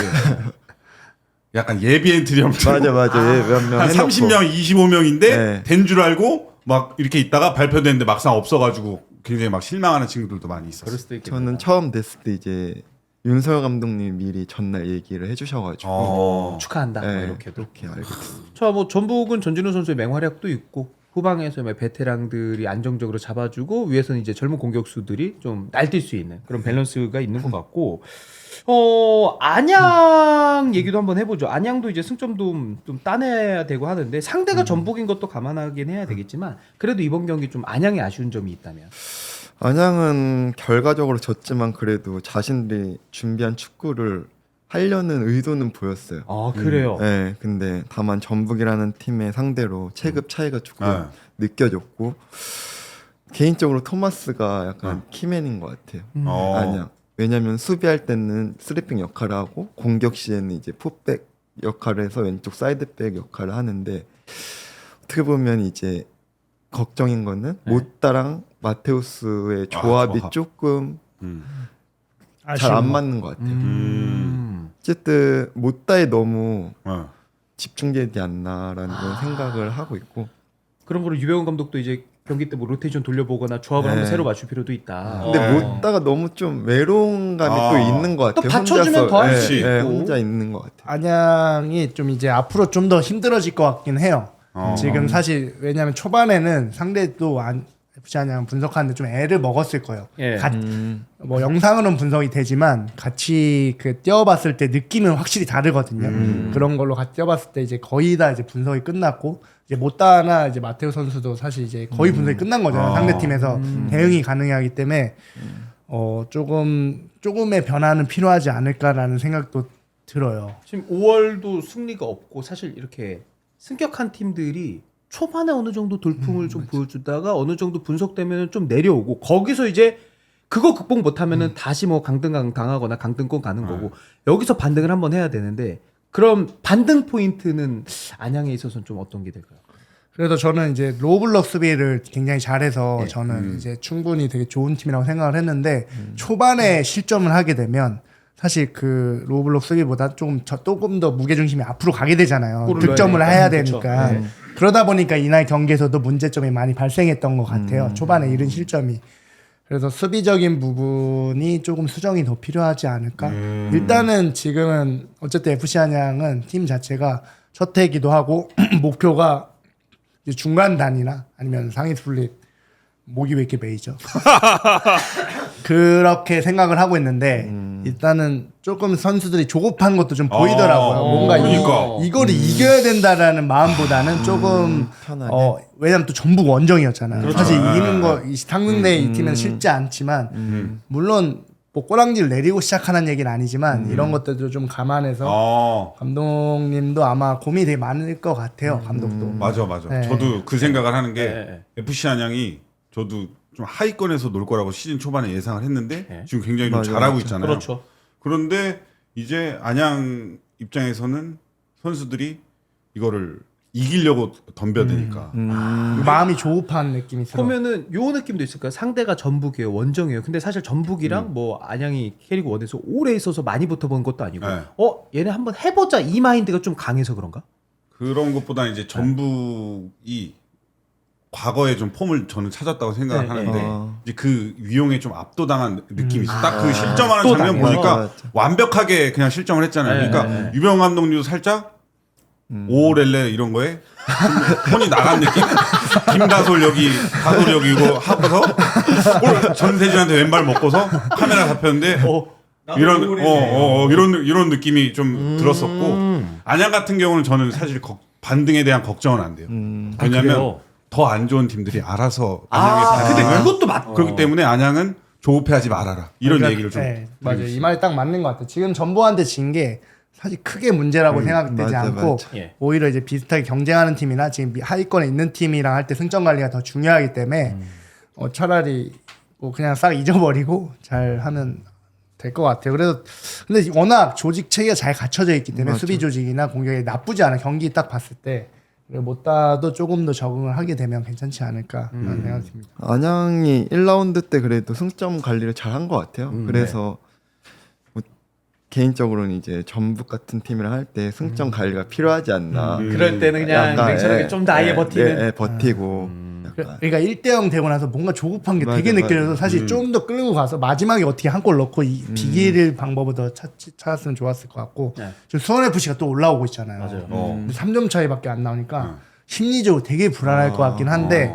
약간 예비 엔트리형처럼 맞아. 예, 몇명 한 30명, 25명인데 네. 된 줄 알고 막 이렇게 있다가 발표됐는데 막상 없어가지고 굉장히 막 실망하는 친구들도 많이 있었어요. 그럴 수도 있겠다. 저는 처음 됐을 때 이제 윤서영 감독님이 미리 전날 얘기를 해주셔가지고 축하한다. 뭐 네, 이렇게도. 그렇게 알게 됐습니다. 뭐 전북은 전진우 선수의 맹활약도 있고 후방에서 뭐 베테랑들이 안정적으로 잡아주고 위에서는 이제 젊은 공격수들이 좀 날뛸 수 있는 그런 밸런스가 있는 것 같고 안양 얘기도 한번 해보죠. 안양도 이제 승점도 좀 따내야 되고 하는데 상대가 전북인 것도 감안하긴 해야 되겠지만 그래도 이번 경기 좀 안양에 아쉬운 점이 있다면 안양은 결과적으로 졌지만 그래도 자신들이 준비한 축구를 하려는 의도는 보였어요. 아 그래요. 네, 근데 다만 전북이라는 팀의 상대로 체급 차이가 조금 느껴졌고 개인적으로 토마스가 약간 키맨인 것 같아요. 안양. 왜냐면 수비할 때는 3백 역할을 하고 공격 시에는 이제 풋백 역할을 해서 왼쪽 사이드백 역할을 하는데 어떻게 보면 이제 걱정인 거는 모따랑 마테우스의 조합이 조합. 조금 잘 아쉬운 안 거. 맞는 것 같아요. 어쨌든 모따에 너무 집중되지 않나라는 그런 생각을 하고 있고 그런 거를 유병훈 감독도 이제 경기 때 뭐 로테이션 돌려보거나 조합을 네. 한번 새로 맞출 필요도 있다. 근데 모따가 너무 좀 외로운 감이 또 있는 것 또 같아요. 받쳐주면 더 할 수 예, 있고. 혼자 있는 것 같아요. 안양이 좀 이제 앞으로 좀 더 힘들어질 것 같긴 해요. 지금 사실 왜냐하면 초반에는 상대도 FC 안양 분석하는데 좀 애를 먹었을 거예요. 예. 뭐 영상으로는 분석이 되지만 같이 그 띄워봤을 때 느낌은 확실히 다르거든요. 그런 걸로 같이 띄워봤을 때 이제 거의 다 이제 분석이 끝났고 이제 모따나 이제 마테오 선수도 사실 이제 거의 분석이 끝난 거잖아요. 상대 팀에서 대응이 가능하기 때문에 조금의 변화는 필요하지 않을까라는 생각도 들어요. 지금 5월도 승리가 없고 사실 이렇게 승격한 팀들이 초반에 어느 정도 돌풍을 좀 보여주다가 어느 정도 분석되면 좀 내려오고 거기서 이제 그거 극복 못하면은 다시 뭐 강등 당하거나 강등권 가는 거고 여기서 반등을 한번 해야 되는데 그럼 반등 포인트는 안양에 있어서는 좀 어떤 게 될까요? 그래서 저는 이제 로블럭 수비를 굉장히 잘해서 저는 이제 충분히 되게 좋은 팀이라고 생각을 했는데 초반에 실점을 하게 되면 사실 그 로블럭 수비보다 조금 더 무게중심이 앞으로 가게 되잖아요. 골을 득점을 넣어야 해야 되니까. 되니까. 그렇죠. 네. 그러다 보니까 이날 경기에서도 문제점이 많이 발생했던 것 같아요. 초반에 이런 실점이. 그래서 수비적인 부분이 조금 수정이 더 필요하지 않을까? 일단은 지금은 어쨌든 FC 안양은 팀 자체가 첫 해기도 하고 목표가 이제 중간 단이나 아니면 상위 스플릿 목이 왜 이렇게 메이죠? 그렇게 생각을 하고 있는데 일단은 조금 선수들이 조급한 것도 좀 보이더라고요. 뭔가 그러니까. 이거를 이겨야 된다라는 마음보다는 조금 편하게. 왜냐면 또 전북 원정이었잖아요. 그렇죠. 사실 이기는 거 상승대 이 팀은 쉽지 않지만 물론 뭐 꼬랑지를 내리고 시작하는 얘기는 아니지만 이런 것들도 좀 감안해서 감독님도 아마 고민이 되게 많을 것 같아요. 감독도. 맞아. 네. 저도 그 생각을 하는 게 네. FC 안양이 저도 좀 하위권에서 놀 거라고 시즌 초반에 예상을 했는데 네. 지금 굉장히 좀 맞아, 잘하고 맞아. 있잖아요. 그렇죠. 그런데 이제 안양 입장에서는 선수들이 이거를 이기려고 덤벼드니까 마음이 조급한 느낌이 들어. 보면은 요 느낌도 있을까요? 상대가 전북이에요, 원정이에요. 근데 사실 전북이랑 뭐 안양이 캐리그 원에서 오래 있어서 많이 붙어본 것도 아니고, 네. 얘네 한번 해보자 이 마인드가 좀 강해서 그런가? 그런 것보다 이제 전북이 과거에 좀 폼을 저는 찾았다고 생각을 네, 하는데 네. 이제 그 위용에 좀 압도당한 느낌이 있어요. 딱 그 아, 실점하는 또 장면 당해서? 보니까 맞아. 완벽하게 그냥 실점을 했잖아요. 네, 그러니까 네. 유병 감독님도 살짝 오렐레 이런 거에 폰이 나간 느낌? 김다솔 여기 다솔 여기 이거 하고서 볼 전세준한테 왼발 먹고서 카메라 잡혔는데 이런 느낌이 좀 들었었고 안양 같은 경우는 저는 사실 반등에 대한 걱정은 안 돼요. 왜냐하면 그래요? 더 안 좋은 팀들이 알아서 안양에 근데 반등을 그것도 맞. 그렇기 때문에 안양은 조급해하지 말아라 이런 그러니까, 얘기를 좀 네, 맞아요. 이 말이 딱 맞는 것 같아요. 지금 전북한테 진 게 사실 크게 문제라고 생각되지 맞아, 않고 맞아. 예. 오히려 이제 비슷하게 경쟁하는 팀이나 지금 하위권에 있는 팀이랑 할 때 승점 관리가 더 중요하기 때문에 차라리 뭐 그냥 싹 잊어버리고 잘 하면 될 것 같아요. 그래서 근데 워낙 조직 체계가 잘 갖춰져 있기 때문에 맞죠. 수비 조직이나 공격이 나쁘지 않아. 경기 딱 봤을 때 못 따도 조금 더 적응을 하게 되면 괜찮지 않을까 라는 생각이 듭니다. 안양이 1라운드 때 그래도 승점 관리를 잘 한 것 같아요. 그래서 뭐 개인적으로는 이제 전북 같은 팀이랑 할 때 승점 관리가 필요하지 않나. 그럴 때는 그냥 약간, 냉철하게 예, 좀 더 아예 예, 버티는. 예, 버티고. 약간. 그러니까 1대0 되고 나서 뭔가 조급한 게 맞아, 되게 맞아. 느껴져서 사실 좀 더 끌고 가서 마지막에 어떻게 한 골 넣고 비길 방법을 더 찾았으면 좋았을 것 같고 네. 지금 수원FC가 또 올라오고 있잖아요. 맞아요. 3점 차이밖에 안 나오니까 심리적으로 되게 불안할 것 같긴 한데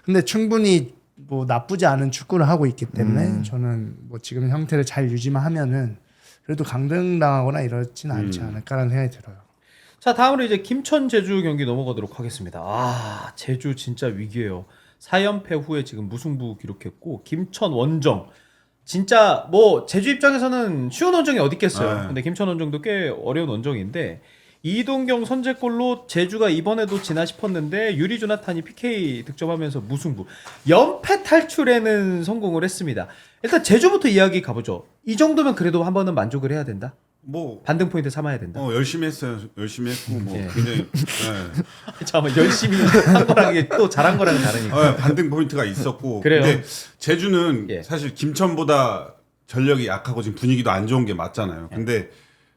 근데 충분히 뭐 나쁘지 않은 축구를 하고 있기 때문에 저는 뭐 지금 형태를 잘 유지만 하면은 그래도 강등당하거나 이러진 않지 않을까라는 생각이 들어요. 자, 다음으로 이제 김천 제주 경기 넘어가도록 하겠습니다. 제주 진짜 위기예요. 4연패 후에 지금 무승부 기록했고 김천 원정 진짜 뭐 제주 입장에서는 쉬운 원정이 어디 있겠어요. 네. 근데 김천 원정도 꽤 어려운 원정인데 이동경 선제골로 제주가 이번에도 지나 싶었는데 유리 조나탄이 PK 득점하면서 무승부. 연패 탈출에는 성공을 했습니다. 일단 제주부터 이야기 가보죠. 이 정도면 그래도 한 번은 만족을 해야 된다. 뭐 반등 포인트 삼아야 된다. 열심히 했어요. 열심히 했고 뭐 예. 굉장히 잠깐만 열심히 한 거랑 이게 또 잘한 거랑 다르니까. 반등 포인트가 있었고 그래요. 근데 제주는 예. 사실 김천보다 전력이 약하고 지금 분위기도 안 좋은 게 맞잖아요. 근데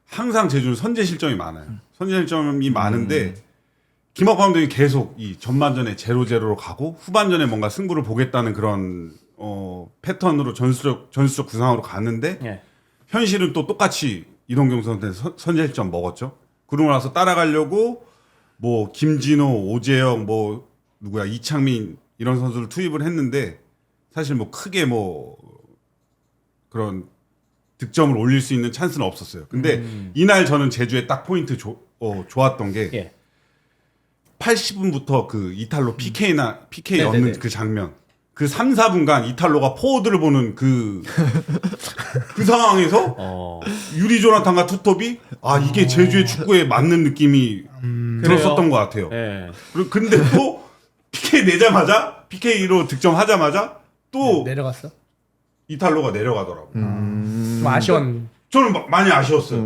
항상 제주는 선제 실점이 많아요. 선제 실점이 많은데 김학 감독이 계속 이 전반전에 0-0로 가고 후반전에 뭔가 승부를 보겠다는 그런 패턴으로 전술적 구상으로 가는데 예. 현실은 또 똑같이 이동경 선수한테 선제 실점 먹었죠. 그러고 나서 따라가려고 뭐 김진호, 오재영, 뭐 누구야 이창민 이런 선수를 투입을 했는데 사실 뭐 크게 뭐 그런 득점을 올릴 수 있는 찬스는 없었어요. 근데 이날 저는 제주의 딱 포인트 좋았던 게 예. 80분부터 그 이탈로 PK 네네네. 얻는 그 장면. 그 3, 4분간 이탈로가 포워드를 보는 그 상황에서 유리 조나탄과 투톱이 이게 제주의 축구에 맞는 느낌이 들었었던 것 같아요. 예. 근데 또 PK 내자마자 PK로 득점하자마자 또 내려갔어? 이탈로가 내려가더라고요. 좀 아쉬운. 저는 많이 아쉬웠어요.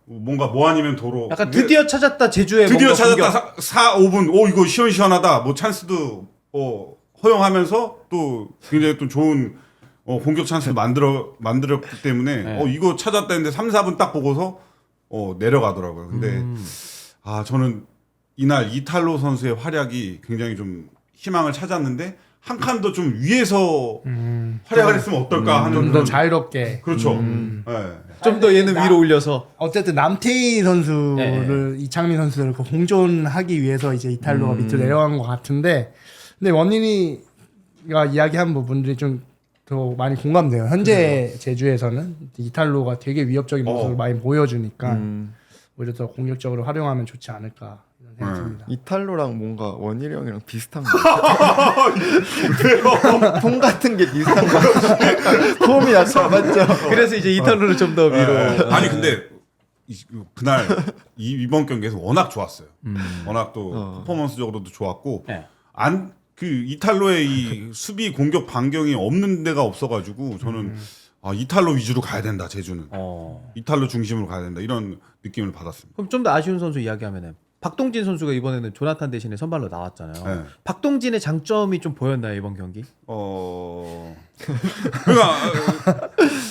뭔가 뭐 아니면 도로. 약간 드디어 찾았다 제주의 드디어 뭔가 찾았다. 공격. 4, 5분. 이거 시원시원하다. 뭐 찬스도 허용하면서 또 굉장히 또 좋은 공격 찬스를 만들었기 때문에 네. 이거 찾았다 했는데 3, 4분 딱 보고서 내려가더라고요. 근데 저는 이날 이탈로 선수의 활약이 굉장히 좀 희망을 찾았는데 한 칸 더 좀 위에서 활약을 했으면 어떨까 하는 좀 더 그런- 자유롭게. 그렇죠. 좀 더 얘는 위로 올려서. 어쨌든 남태희 선수를 이창민 선수를 공존하기 위해서 이제 이탈로가 밑으로 내려간 것 같은데 근데 원인이가 이야기한 부분들이 좀 더 많이 공감돼요. 현재 제주에서는 이탈로가 되게 위협적인 모습을 많이 보여주니까 오히려 더 공격적으로 활용하면 좋지 않을까 이런 생각이 듭니다. 이탈로랑 뭔가 원일이 형이랑 비슷한 거 같아요. 통 같은 게 비슷한 거 같아요. 폼이 약간 맞죠? 그래서 이제 이탈로를 좀 더 위로. 아니 근데 그날 이번 경기에서 워낙 좋았어요. 워낙 또 퍼포먼스적으로도 좋았고 네. 그 이탈로의 이 수비 공격 반경이 없는 데가 없어가지고 저는 이탈로 위주로 가야 된다 제주는 이탈로 중심으로 가야 된다 이런 느낌을 받았습니다. 그럼 좀 더 아쉬운 선수 이야기하면은 박동진 선수가 이번에는 조나탄 대신에 선발로 나왔잖아요. 네. 박동진의 장점이 좀 보였나요 이번 경기? 그러니까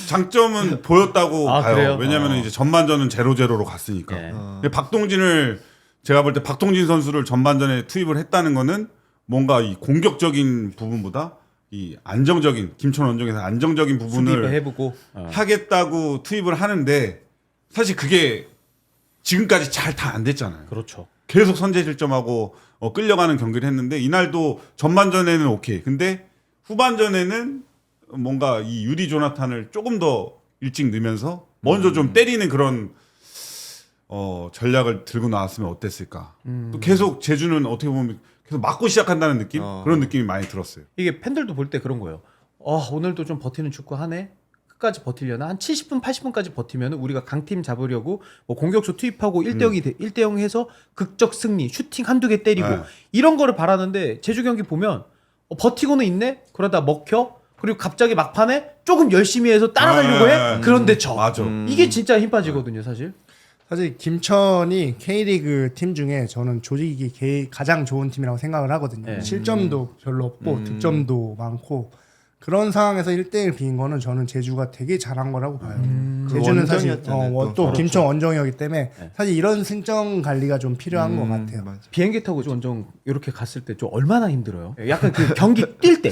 장점은 보였다고 봐요. 그래요? 왜냐하면 이제 전반전은 0-0로 갔으니까. 네. 근데 박동진을 제가 볼 때 박동진 선수를 전반전에 투입을 했다는 거는 뭔가 이 공격적인 부분보다 이 안정적인 김천 원정에서 안정적인 부분을 해보고 하겠다고 투입을 하는데 사실 그게 지금까지 잘 다 안 됐잖아요. 그렇죠. 계속 선제 실점하고 끌려가는 경기를 했는데 이날도 전반전에는 오케이. 근데 후반전에는 뭔가 이 유리 조나탄을 조금 더 일찍 넣으면서 먼저 좀 때리는 그런 전략을 들고 나왔으면 어땠을까. 또 계속 제주는 어떻게 보면 계속 맞고 시작한다는 느낌? 그런 느낌이 많이 들었어요. 이게 팬들도 볼 때 그런 거예요. 오늘도 좀 버티는 축구 하네. 끝까지 버티려나? 한 70분, 80분까지 버티면 우리가 강팀 잡으려고 뭐 공격수 투입하고 1대0 해서 극적 승리, 슈팅 한두 개 때리고 네. 이런 거를 바라는데 제주 경기 보면 버티고는 있네? 그러다 먹혀? 그리고 갑자기 막판에 조금 열심히 해서 따라가려고 해? 그런데 져. 맞아. 이게 진짜 힘 빠지거든요, 사실. 사실 김천이 K리그 팀 중에 저는 조직이 가장 좋은 팀이라고 생각을 하거든요. 네. 실점도 별로 없고 득점도 많고 그런 상황에서 1대1 비긴 거는 저는 제주가 되게 잘한 거라고 봐요. 제주는 사실 원정이었잖아요, 또 또. 김천 원정이었기 때문에 네. 사실 이런 승점 관리가 좀 필요한 것 같아요. 맞아. 비행기 타고 원정 이렇게 갔을 때 좀 얼마나 힘들어요? 약간 그 경기 뛸 때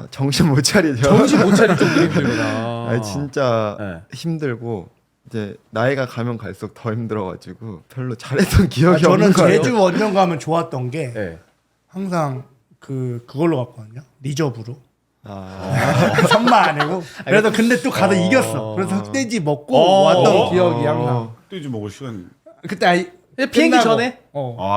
정신 못 차리죠. 정신 못 차릴 정도로 힘들구나. 아니, 진짜 네. 힘들고 이제 나이가 가면 갈수록 더 힘들어가지고 별로 잘했던 기억이 저는 없는 거예요. 제주 원정 가면 좋았던 게 네. 항상 그걸로 갔거든요. 리저브로. 선발 아니고. 그래서 근데 또 가서 이겼어. 그래서 흑돼지 먹고 왔던 기억이 항상. 흑돼지 먹을 시간 그때 비행기 끝나고. 전에?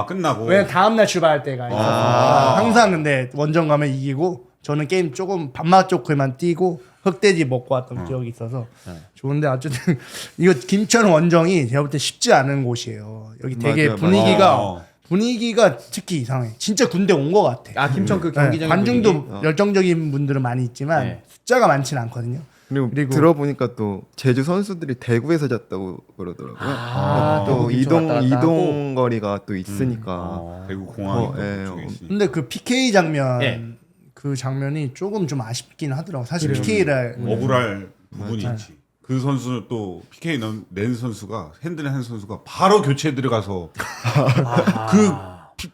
끝나고. 왜냐면 다음날 출발할 때가 있어서 항상 근데 원정 가면 이기고 저는 게임 조금 반맛 조금만 뛰고 흑돼지 먹고 왔던 기억이 있어서 좋은데 어쨌든 이거 김천 원정이 제가 볼 때 쉽지 않은 곳이에요. 여기 되게 맞아요, 분위기가 특히 이상해. 진짜 군대 온 것 같아. 김천 그 경기장 관중도 열정적인 분들은 많이 있지만 네. 숫자가 많지는 않거든요. 그리고 들어보니까 또 제주 선수들이 대구에서 잤다고 그러더라고요. 대구 또 김천 왔다 갔다 이동 거리가 또 있으니까. 대구 공항이 예, 쪽에 있으니까. 근데 그 PK 장면 예. 그 장면이 조금 좀 아쉽긴 하더라고. 사실 PK를 억울할 부분이 있지. 그 선수는 또 PK 낸 선수가 핸들을 한 선수가 바로 교체에 들어가서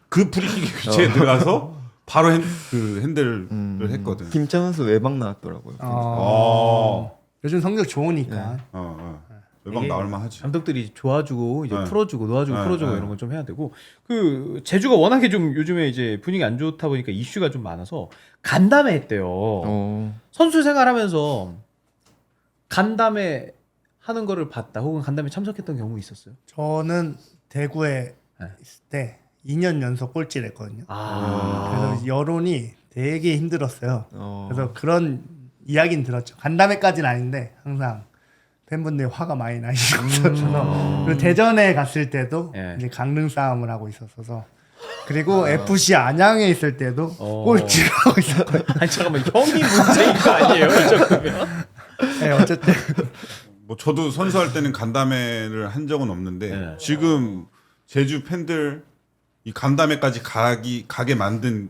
그 프리킥 교체에 들어가서 바로 핸들을 했거든. 김천 선수 외박 나왔더라고요. 요즘 성적 좋으니까. 외박 이게 나올만 하지. 감독들이 좋아주고 이제 네. 풀어주고 놓아주고 네, 풀어주고 네. 이런 건 좀 해야 되고 그 제주가 워낙에 좀 요즘에 이제 분위기 안 좋다 보니까 이슈가 좀 많아서 간담회 했대요. 선수 생활하면서 간담회 하는 거를 봤다 혹은 간담회 참석했던 경우 있었어요? 저는 대구에 네. 있을 때 2년 연속 꼴찌를 했거든요. 그래서 여론이 되게 힘들었어요. 그래서 그런 이야기는 들었죠. 간담회까지는 아닌데 항상 팬분들이 화가 많이 나시셔서 그리고 대전에 갔을 때도 예. 이제 강릉 싸움을 하고 있었어서 그리고 FC 안양에 있을 때도 꼴찌를 하고 있었거든요. 아니 잠깐만 형이 문제인 거 아니에요? 저러면? 네, 어쨌든 뭐 저도 선수할 때는 간담회를 한 적은 없는데 네. 지금 제주 팬들 이 간담회까지 가게 만든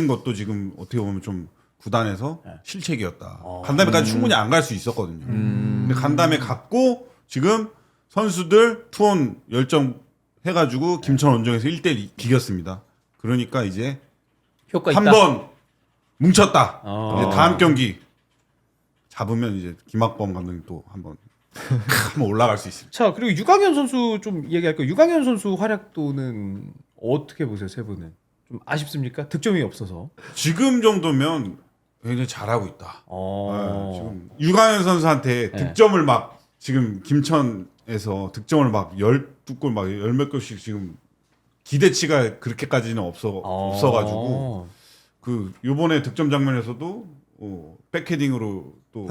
것도 지금 어떻게 보면 좀 구단에서 실책이었다. 간담회까지 충분히 안 갈 수 있었거든요. 근데 간담회 갔고 지금 선수들 투혼 열정 해가지고 김천 원정에서 1대1 비겼습니다. 그러니까 이제 효과 있다. 한 번 뭉쳤다. 이제 다음 어. 경기 잡으면 이제 김학범 감독님 또 한번 올라갈 수 있습니다. 자 그리고 유강현 선수 좀 얘기할까요? 유강현 선수 활약도는 어떻게 보세요, 세 분은? 좀 아쉽습니까? 득점이 없어서. 지금 정도면 굉장히 잘하고 있다. 어. 지금 유강현 선수한테 득점을 막 지금 김천에서 득점을 막 12골 막 10몇 골씩 지금 기대치가 그렇게까지는 없어가지고 그 요번에 득점 장면에서도 백헤딩으로 또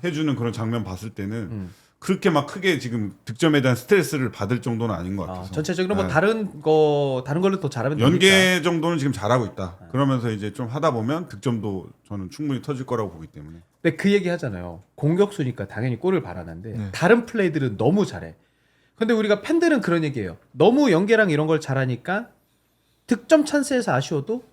해주는 그런 장면 봤을 때는 그렇게 막 크게 지금 득점에 대한 스트레스를 받을 정도는 아닌 것 같아서 전체적으로 뭐 네. 다른 걸로 더 잘하면 연계 되니까. 정도는 지금 잘하고 있다. 그러면서 이제 좀 하다 보면 득점도 저는 충분히 터질 거라고 보기 때문에. 근데 그 얘기 하잖아요. 공격수니까 당연히 골을 바라는데 다른 플레이들은 너무 잘해. 근데 우리가 팬들은 그런 얘기해요. 너무 연계랑 이런 걸 잘하니까 득점 찬스에서 아쉬워도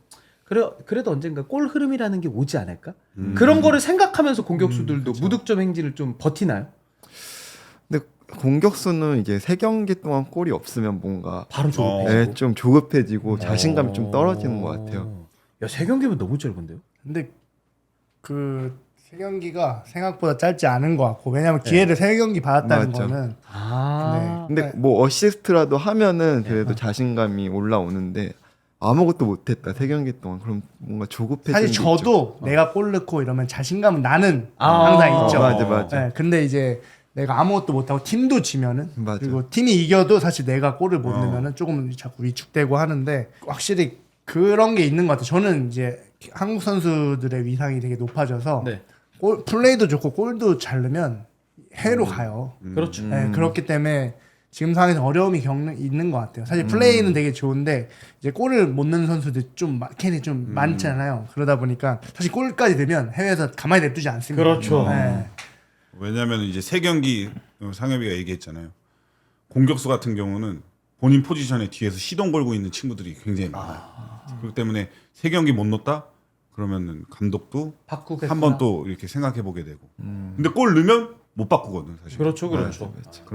그래도 언젠가 골 흐름이라는 게 오지 않을까? 그런 거를 생각하면서 공격수들도 무득점 행진을 좀 버티나요? 근데 공격수는 이제 3경기 동안 골이 없으면 뭔가 바로 조급해지고. 좀 조급해지고 자신감이 좀 떨어지는 것 같아요. 야, 3경기면 너무 짧은데요? 근데 그 3경기가 생각보다 짧지 않은 것 같고 왜냐면 기회를 3경기 받았다는 맞죠. 거는 근데 뭐 어시스트라도 하면은 그래도 자신감이 올라오는데 아무것도 못했다 3경기 동안 그럼 뭔가 조급해지는 사실 게 저도 내가 골 넣고 이러면 자신감은 나는 항상 있죠. 맞아. 네, 근데 이제 내가 아무것도 못하고 팀도 지면은 맞아. 그리고 팀이 이겨도 사실 내가 골을 못 넣으면은 조금 자꾸 위축되고 하는데 확실히 그런 게 있는 것 같아요. 저는 이제 한국 선수들의 위상이 되게 높아져서 네. 플레이도 좋고 골도 잘 넣으면 해외로 가요. 그렇죠. 네, 그렇기 때문에 지금 상황에서 어려움이 있는 것 같아요. 사실 플레이는 되게 좋은데 이제 골을 못 넣는 선수들 좀 많이 좀 많잖아요. 그러다 보니까 사실 골까지 되면 해외에서 가만히 냅두지 않습니다. 그렇죠. 네. 왜냐하면 이제 3경기 상엽이가 얘기했잖아요. 공격수 같은 경우는 본인 포지션에 뒤에서 시동 걸고 있는 친구들이 굉장히 많아요. 그렇기 때문에 3경기 못 넣었다? 그러면은 감독도 바꾸겠구나. 한 번 또 이렇게 생각해 보게 되고. 근데 골 넣으면 못 바꾸거든 사실. 그렇죠. 그런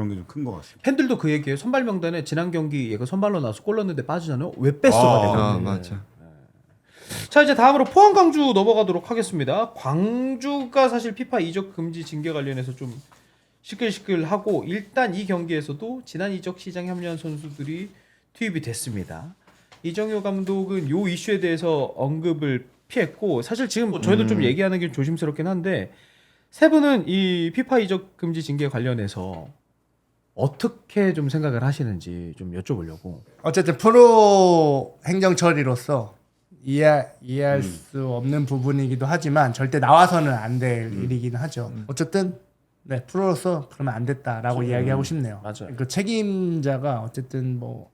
게 좀 큰 것 같습니다. 팬들도 그 얘기예요. 선발 명단에 지난 경기 얘가 선발로 나와서 골 넣었는데 빠지잖아요. 왜 뺐어가 되거든요. 맞아. 자, 이제 다음으로 포항 광주 넘어가도록 하겠습니다. 광주가 사실 피파 이적 금지 징계 관련해서 좀 시끌시끌하고 일단 이 경기에서도 지난 이적 시장에 합류한 선수들이 투입이 됐습니다. 이정효 감독은 요 이슈에 대해서 언급을 피했고 사실 지금 저희도 좀 얘기하는 게 조심스럽긴 한데 세 분은 이 피파 이적 금지 징계 관련해서 어떻게 좀 생각을 하시는지 좀 여쭤보려고. 어쨌든 프로 행정 처리로서 이해할 수 없는 부분이기도 하지만 절대 나와서는 안 될 일이긴 하죠. 어쨌든 네, 프로로서 그러면 안 됐다라고 이야기하고 싶네요. 맞아요. 그 책임자가 어쨌든 뭐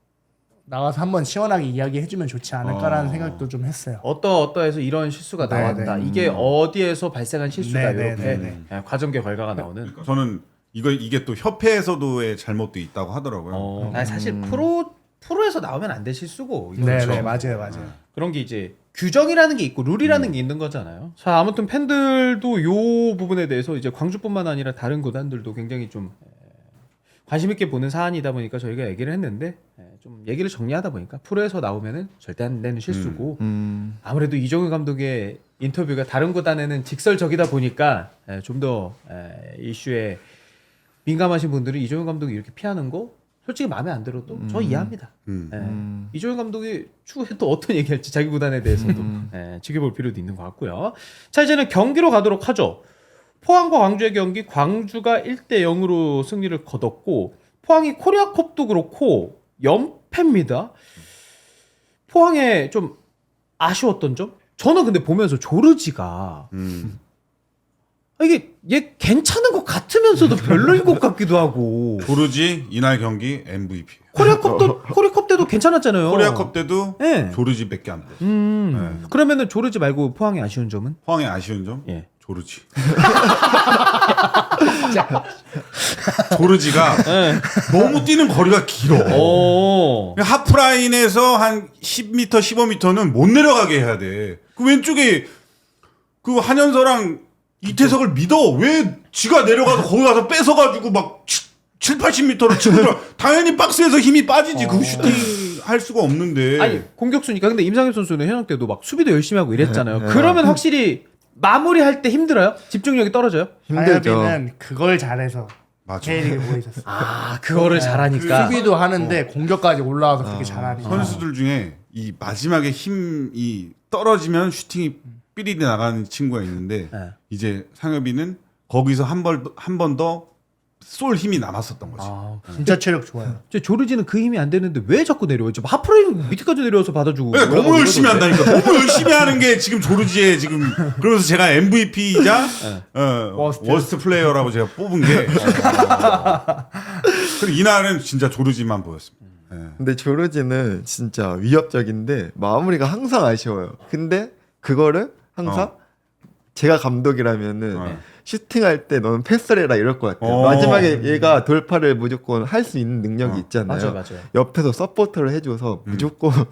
나와서 한번 시원하게 이야기해주면 좋지 않을까라는 생각도 좀 했어요. 어떠해서 이런 실수가 네, 나왔다. 네. 이게 어디에서 발생한 실수다. 네, 이렇게 네, 네, 과정계 결과가 나오는. 저는 이게 또 협회에서도의 잘못도 있다고 하더라고요. 아니, 사실 프로에서 나오면 안 될 실수고. 이건 네, 그렇죠. 네, 맞아요. 그런 게 이제 규정이라는 게 있고 룰이라는 게 있는 거잖아요. 자, 아무튼 팬들도 요 부분에 대해서 이제 광주뿐만 아니라 다른 구단들도 굉장히 좀 관심 있게 보는 사안이다 보니까 저희가 얘기를 했는데 좀 얘기를 정리하다 보니까 프로에서 나오면은 절대 안 되는 실수고 아무래도 이정효 감독의 인터뷰가 다른 구단에는 직설적이다 보니까 좀 더 이슈에 민감하신 분들은 이정효 감독이 이렇게 피하는 거 솔직히 마음에 안 들어도 저 이해합니다. 이정효 감독이 추후에 또 어떤 얘기할지 자기 구단에 대해서도 지켜볼 필요도 있는 것 같고요. 자, 이제는 경기로 가도록 하죠. 포항과 광주의 경기, 광주가 1대0으로 승리를 거뒀고 포항이 코리아컵도 그렇고 연패입니다. 포항에 좀 아쉬웠던 점? 저는 근데 보면서 조르지가 이게 얘 괜찮은 것 같으면서도 별로인 것 같기도 하고. 조르지 이날 경기 MVP. 코리아컵 때도 괜찮았잖아요. 코리아컵 때도 네. 조르지밖에 안 돼. 그러면은 조르지 말고 포항의 아쉬운 점은? 포항의 아쉬운 점? 예. 조르지. 조르지가 너무 뛰는 거리가 길어. 하프라인에서 한 10m, 15m는 못 내려가게 해야 돼. 그 왼쪽에 그 한현서랑 이태석을 믿어. 왜 지가 내려가서 거기 가서 뺏어가지고 막 7, 80m를 치고 당연히 박스에서 힘이 빠지지. 그 슈팅 할 수가 없는데. 아니 공격수니까. 근데 임상엽 선수는 현역 때도 막 수비도 열심히 하고 이랬잖아요. 그러면 확실히 마무리할 때 힘들어요? 집중력이 떨어져요? 힘들죠. 하엽이는 그걸 잘해서 맞아. K리그에 보이셨어요. 그거를 잘하니까. 수비도 하는데 공격까지 올라와서 그렇게 잘하니까. 선수들 중에 이 마지막에 힘이 떨어지면 슈팅이 삐리리 나가는 친구가 있는데 이제 상엽이는 거기서 한 번 더 쏠 힘이 남았었던 거지. 진짜 체력 좋아요. 저 조르지는 그 힘이 안 되는데 왜 자꾸 내려와요? 저 하프라인 밑에까지 내려와서 받아주고. 그러니까 너무 열심히 한다니까. 너무 열심히 하는 게 지금 조르지의 지금 그러면서 제가 MVP이자 워스트 플레이어라고 제가 뽑은 게 그리고 이날은 진짜 조르지만 보였습니다. 근데 조르지는 진짜 위협적인데 마무리가 항상 아쉬워요. 근데 그거를 항상 제가 감독이라면은 슈팅할 때 너는 패스를 해라 이럴 것 같아요. 마지막에 얘가 돌파를 무조건 할 수 있는 능력이 있잖아요. 맞아요. 옆에서 서포터를 해줘서 무조건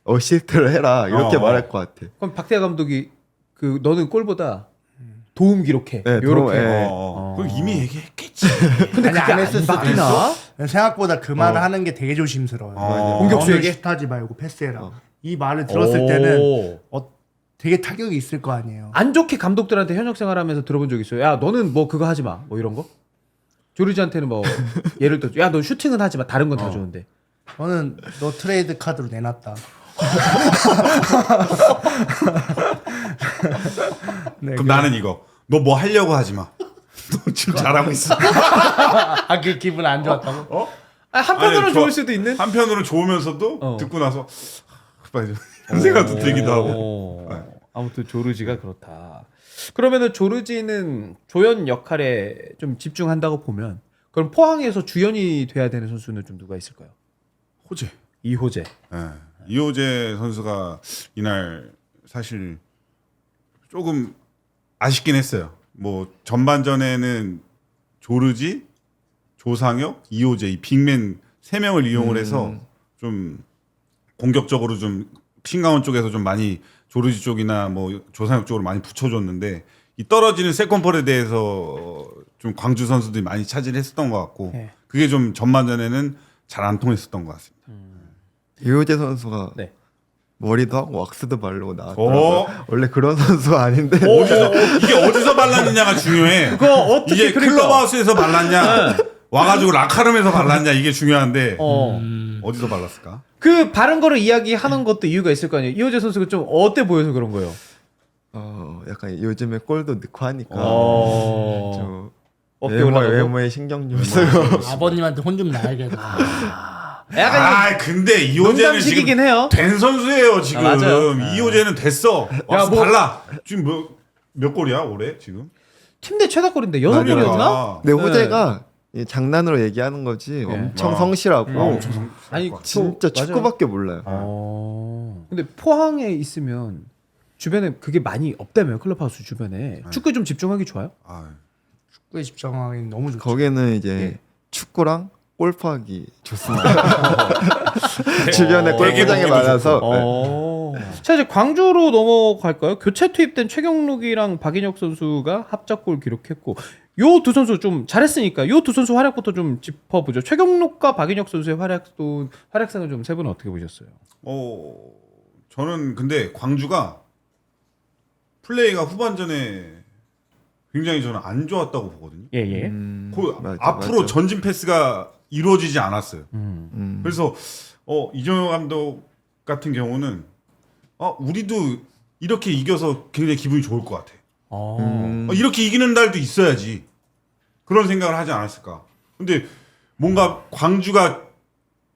어시스트를 해라 이렇게 말할 것 같아. 그럼 박태하 감독이 그 너는 골보다 도움 기록해. 네, 요렇게. 그걸 이미 얘기했겠지. 근데 아니, 그게 안 했을 수도 바뀌나? 생각보다 그 말을 하는 게 되게 조심스러워요. 공격수에게? 슛하지 말고 패스해라. 이 말을 들었을 때는 되게 타격이 있을 거 아니에요. 안 좋게 감독들한테 현역 생활하면서 들어본 적 있어요. 야 너는 뭐 그거 하지 마. 뭐 이런 거? 조르지한테는 뭐 예를 들어 야 너 슈팅은 하지 마. 다른 건 다 좋은데. 저는 너 트레이드 카드로 내놨다. 네, 그럼 나는 이거. 너 뭐 하려고 하지 마. 너 지금 잘하고 있어. 그 기분 안 좋았다고? 한편으로는 아니, 좋을 수도 있는. 한편으로 좋으면서도 듣고 나서 이런 생각도 들기도 하고. 아무튼 조르지가 그렇다. 그러면은 조르지는 조연 역할에 좀 집중한다고 보면 그럼 포항에서 주연이 돼야 되는 선수는 좀 누가 있을까요? 호재. 이호재. 이호재 선수가 이날 사실 조금 아쉽긴 했어요. 뭐 전반전에는 조르지, 조상혁, 이호재 이 빅맨 3명을 이용을 해서 좀 공격적으로 좀 신강원 쪽에서 좀 많이 조르지 쪽이나 뭐 조상혁 쪽으로 많이 붙여줬는데 이 떨어지는 세컨볼에 대해서 좀 광주 선수들이 많이 차지를 했었던 것 같고 그게 좀 전반전에는 잘 안 통했었던 것 같습니다. 이호재 선수가 네. 머리도 하고 왁스도 바르고 나왔더라고요. 원래 그런 선수가 아닌데 이게 어디서 발랐느냐가 중요해. 그거 어떻게 이게 그러니까. 클럽하우스에서 발랐냐, 와가지고 라카룸에서 발랐냐 이게 중요한데 어디서 발랐을까? 그 바른 거를 이야기하는 것도 이유가 있을 거 아니에요. 이호재 선수가 좀 어때 보여서 그런 거예요. 약간 요즘에 골도 넣고 하니까 좀 어깨 올라가고. 외모에 신경 좀 쓰고 아버님한테 혼 좀 나야겠다. 약간 근데 이호재는 농담식이긴 지금 해요. 된 선수예요 지금. 맞아요. 이호재는 됐어. 왁스 뭐- 발라. 지금 몇 골이야 올해 지금? 팀 내 최다골인데 6골이었나? 근데 호재가 이 장난으로 얘기하는 거지 엄청 성실하고 아니 진짜 맞아요. 축구밖에 몰라요. 근데 포항에 있으면 주변에 그게 많이 없다며요. 클럽하우스 주변에. 축구에 좀 집중하기 좋아요? 축구에 집중하기는 너무 좋죠. 거기는 이제 축구랑 골프하기 좋습니다. 주변에 골프장이 많아서 자 이제 광주로 넘어갈까요? 교체 투입된 최경록이랑 박인혁 선수가 합작골 기록했고 요 두 선수 좀 잘했으니까 요 두 선수 활약부터 좀 짚어보죠. 최경록과 박인혁 선수의 활약상을 좀 세 분은 어떻게 보셨어요? 저는 근데 광주가 플레이가 후반전에 굉장히 저는 안 좋았다고 보거든요. 예예. 앞으로 전진 패스가 이루어지지 않았어요. 그래서 이정효 감독 같은 경우는 우리도 이렇게 이겨서 굉장히 기분이 좋을 것 같아. 이렇게 이기는 날도 있어야지. 그런 생각을 하지 않았을까. 근데 뭔가 광주가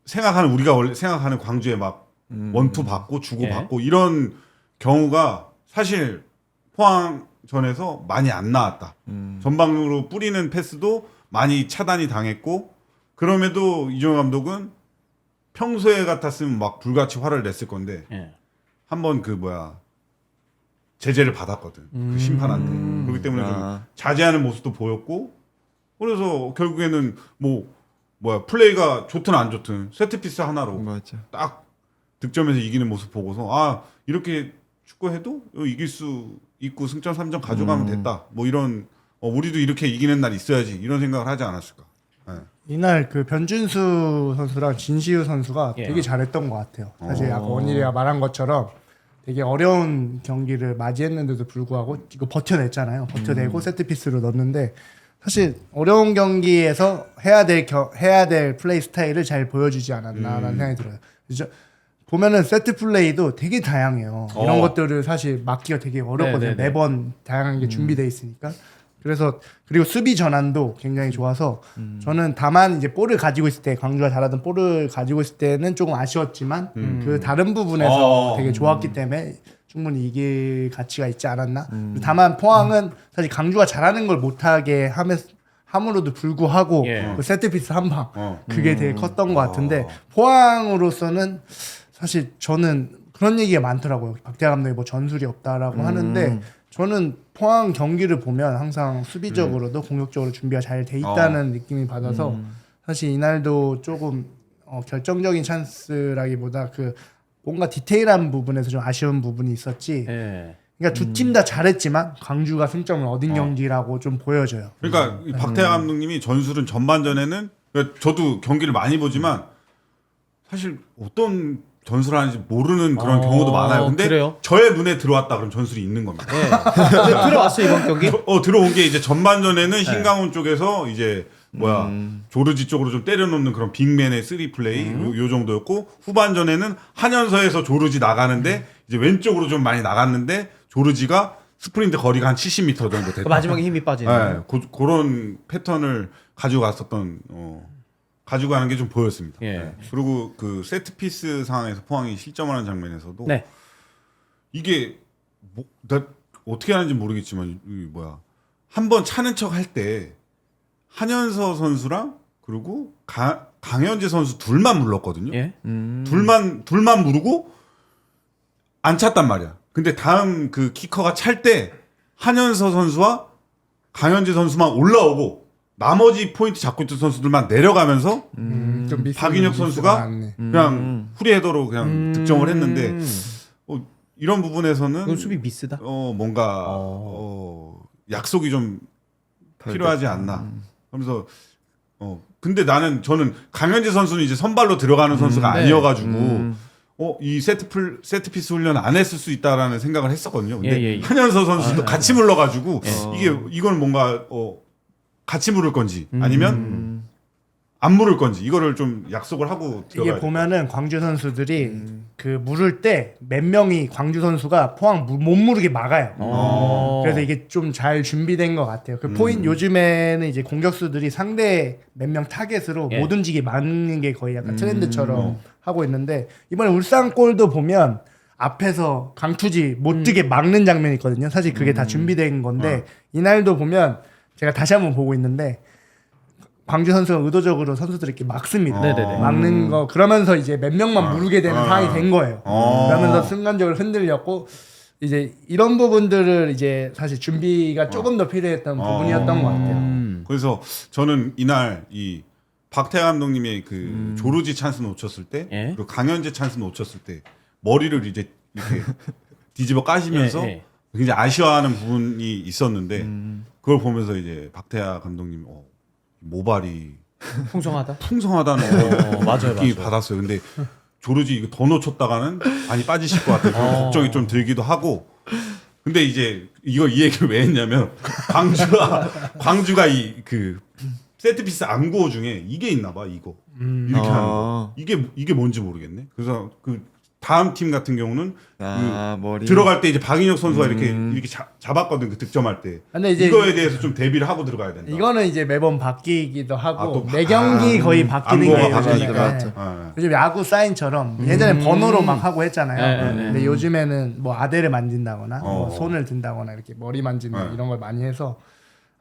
생각하는 우리가 원래 생각하는 광주에 막 원투 받고 주고 받고 이런 경우가 사실 포항전에서 많이 안 나왔다. 전방으로 뿌리는 패스도 많이 차단이 당했고 그럼에도 이종호 감독은 평소에 같았으면 막 불같이 화를 냈을 건데 한번 제재를 받았거든. 그 심판한테. 그렇기 때문에 좀 자제하는 모습도 보였고 그래서 결국에는 플레이가 좋든 안 좋든 세트피스 하나로 딱 득점해서 이기는 모습 보고서 이렇게 축구해도 이길 수 있고 승점 3점 가져가면 됐다. 뭐 이런 우리도 이렇게 이기는 날 있어야지 이런 생각을 하지 않았을까. 이날 그 변준수 선수랑 진시우 선수가 되게 잘했던 것 같아요. 사실 아까 원일이가 말한 것처럼 되게 어려운 경기를 맞이했는데도 불구하고 이거 버텨냈잖아요. 버텨내고 세트피스로 넣었는데 사실 어려운 경기에서 해야 될 플레이 스타일을 잘 보여주지 않았나라는 생각이 들어요. 그래서 보면은 세트 플레이도 되게 다양해요. 이런 것들을 사실 막기가 되게 어렵거든요. 네네네. 매번 다양한 게 준비되어 있으니까 그래서 그리고 수비 전환도 굉장히 좋아서 저는 다만 이제 볼을 가지고 있을 때 광주가 잘하던 볼을 가지고 있을 때는 조금 아쉬웠지만 그 다른 부분에서 되게 좋았기 때문에 충분히 이길 가치가 있지 않았나. 다만 포항은 사실 강주가 잘하는 걸 못하게 함으로도 불구하고 예. 그 세트피스 한 방 그게 되게 컸던 것 같은데 포항으로서는 사실 저는 그런 얘기가 많더라고요. 박태하 감독이 뭐 전술이 없다라고 하는데 저는 포항 경기를 보면 항상 수비적으로도 공격적으로 준비가 잘 돼 있다는 느낌이 받아서 사실 이날도 조금 결정적인 찬스라기보다 그 뭔가 디테일한 부분에서 좀 아쉬운 부분이 있었지. 예. 그러니까 두 팀 다 잘했지만 광주가 승점을 얻은 경기라고 좀 보여져요. 그러니까 이 박태하 감독님이 전술은 전반전에는 그러니까 저도 경기를 많이 보지만 사실 어떤 전술을 하는지 모르는 그런 경우도 많아요. 근데 그래요? 저의 눈에 들어왔다 그럼 전술이 있는 겁니다. 예. 근데 들어왔어 이번 경기? 들어온 게 이제 전반전에는 흰강훈 쪽에서 이제 조르지 쪽으로 좀 때려놓는 그런 빅맨의 3플레이 요 정도였고 후반전에는 한연서에서 조르지 나가는데 이제 왼쪽으로 좀 많이 나갔는데 조르지가 스프린트 거리가 한 70m 정도 됐다. 마지막에 힘이 빠지는. 네, 그런 패턴을 가지고 갔었던 가지고 가는 게 좀 보였습니다. 예. 네. 그리고 그 세트피스 상황에서 포항이 실점하는 장면에서도 네. 이게 나 어떻게 하는지 모르겠지만 한 번 차는 척 할 때 한연서 선수랑 그리고 강현재 선수 둘만 물렀거든요. 예. 둘만 무르고 안 찼단 말이야. 근데 다음 그 키커가 찰 때 한연서 선수와 강현재 선수만 올라오고 나머지 포인트 잡고 있던 선수들만 내려가면서 좀 박인혁 선수가 그냥 프리헤더로 그냥 득점을 했는데 이런 부분에서는 그건 수비 미스다. 뭔가 약속이 좀 필요하지 않나 하면서 근데 저는 강현재 선수는 이제 선발로 들어가는 선수가 네. 아니어가지고 이 세트피스 훈련 안 했을 수 있다라는 생각을 했었거든요. 근데 한연서 선수도 같이 물러가지고 이건 뭔가 같이 물을 건지 아니면 안 물을 건지 이거를 좀 약속을 하고 들어가야 이게 보면은 광주 선수들이 그 물을 때 몇 명이 광주 선수가 포항 못 무르게 막아요. 그래서 이게 좀 잘 준비된 것 같아요. 그 포인트 요즘에는 이제 공격수들이 상대 몇 명 타겟으로 못 움직이게 막는 게 거의 약간 트렌드처럼 하고 있는데 이번에 울산 골도 보면 앞에서 강투지 못 뜨게 막는 장면이 있거든요. 사실 그게 다 준비된 건데 이날도 보면 제가 다시 한번 보고 있는데 광주 선수가 의도적으로 선수들을 이렇게 막습니다. 네네네. 막는 거 그러면서 이제 몇 명만 무르게 되는 상황이 된 거예요. 그러면서 순간적으로 흔들렸고 이제 이런 부분들을 이제 사실 준비가 조금 더 필요했던 부분이었던 것 같아요. 그래서 저는 이날 이 박태하 감독님의 그 조르지 찬스 놓쳤을 때 그리고 강현재 찬스 놓쳤을 때 머리를 이제 이렇게 뒤집어 까시면서 굉장히 아쉬워하는 부분이 있었는데 그걸 보면서 이제 박태하 감독님 모발이 풍성하다는 맞아요, 느낌이 맞아요. 받았어요. 근데 조르지 이거 더 놓쳤다가는 많이 빠지실 것 같아요. 그런 걱정이 좀 들기도 하고. 근데 이제 이 얘기를 왜 했냐면 광주가 이 그 세트피스 안구호 중에 이게 있나 봐 이거 이렇게 하는 거 이게 뭔지 모르겠네. 그래서 그 다음 팀 같은 경우는 머리 들어갈 때 이제 박인혁 선수가 이렇게 잡았거든 그 득점할 때. 근데 이제 이거에 대해서 좀 대비를 하고 들어가야 된다. 이거는 이제 매번 바뀌기도 하고 또 매 경기 거의 바뀌는 게 안구가 요즘에 바뀌니까. 요즘 야구 사인처럼 예전에 번호로 막 하고 했잖아요. 근데 요즘에는 뭐 아대를 만진다거나 뭐 손을 든다거나 이렇게 머리 만지는 이런 걸 많이 해서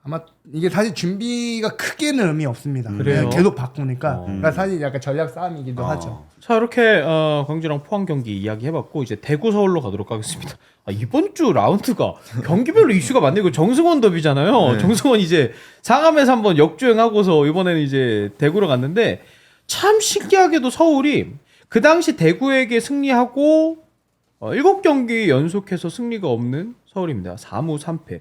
아마 이게 사실 준비가 크게는 의미 없습니다. 그냥 계속 바꾸니까 그러니까 사실 약간 전략 싸움이기도 하죠. 자 이렇게 광주랑 포항 경기 이야기해봤고 이제 대구 서울로 가도록 하겠습니다. 이번 주 라운드가 경기별로 이슈가 많네요. 정승원 더비잖아요. 정승원 이제 상암에서 한번 역주행하고서 이번에는 이제 대구로 갔는데 참 신기하게도 서울이 그 당시 대구에게 승리하고 7경기 연속해서 승리가 없는 서울입니다. 4무 3패.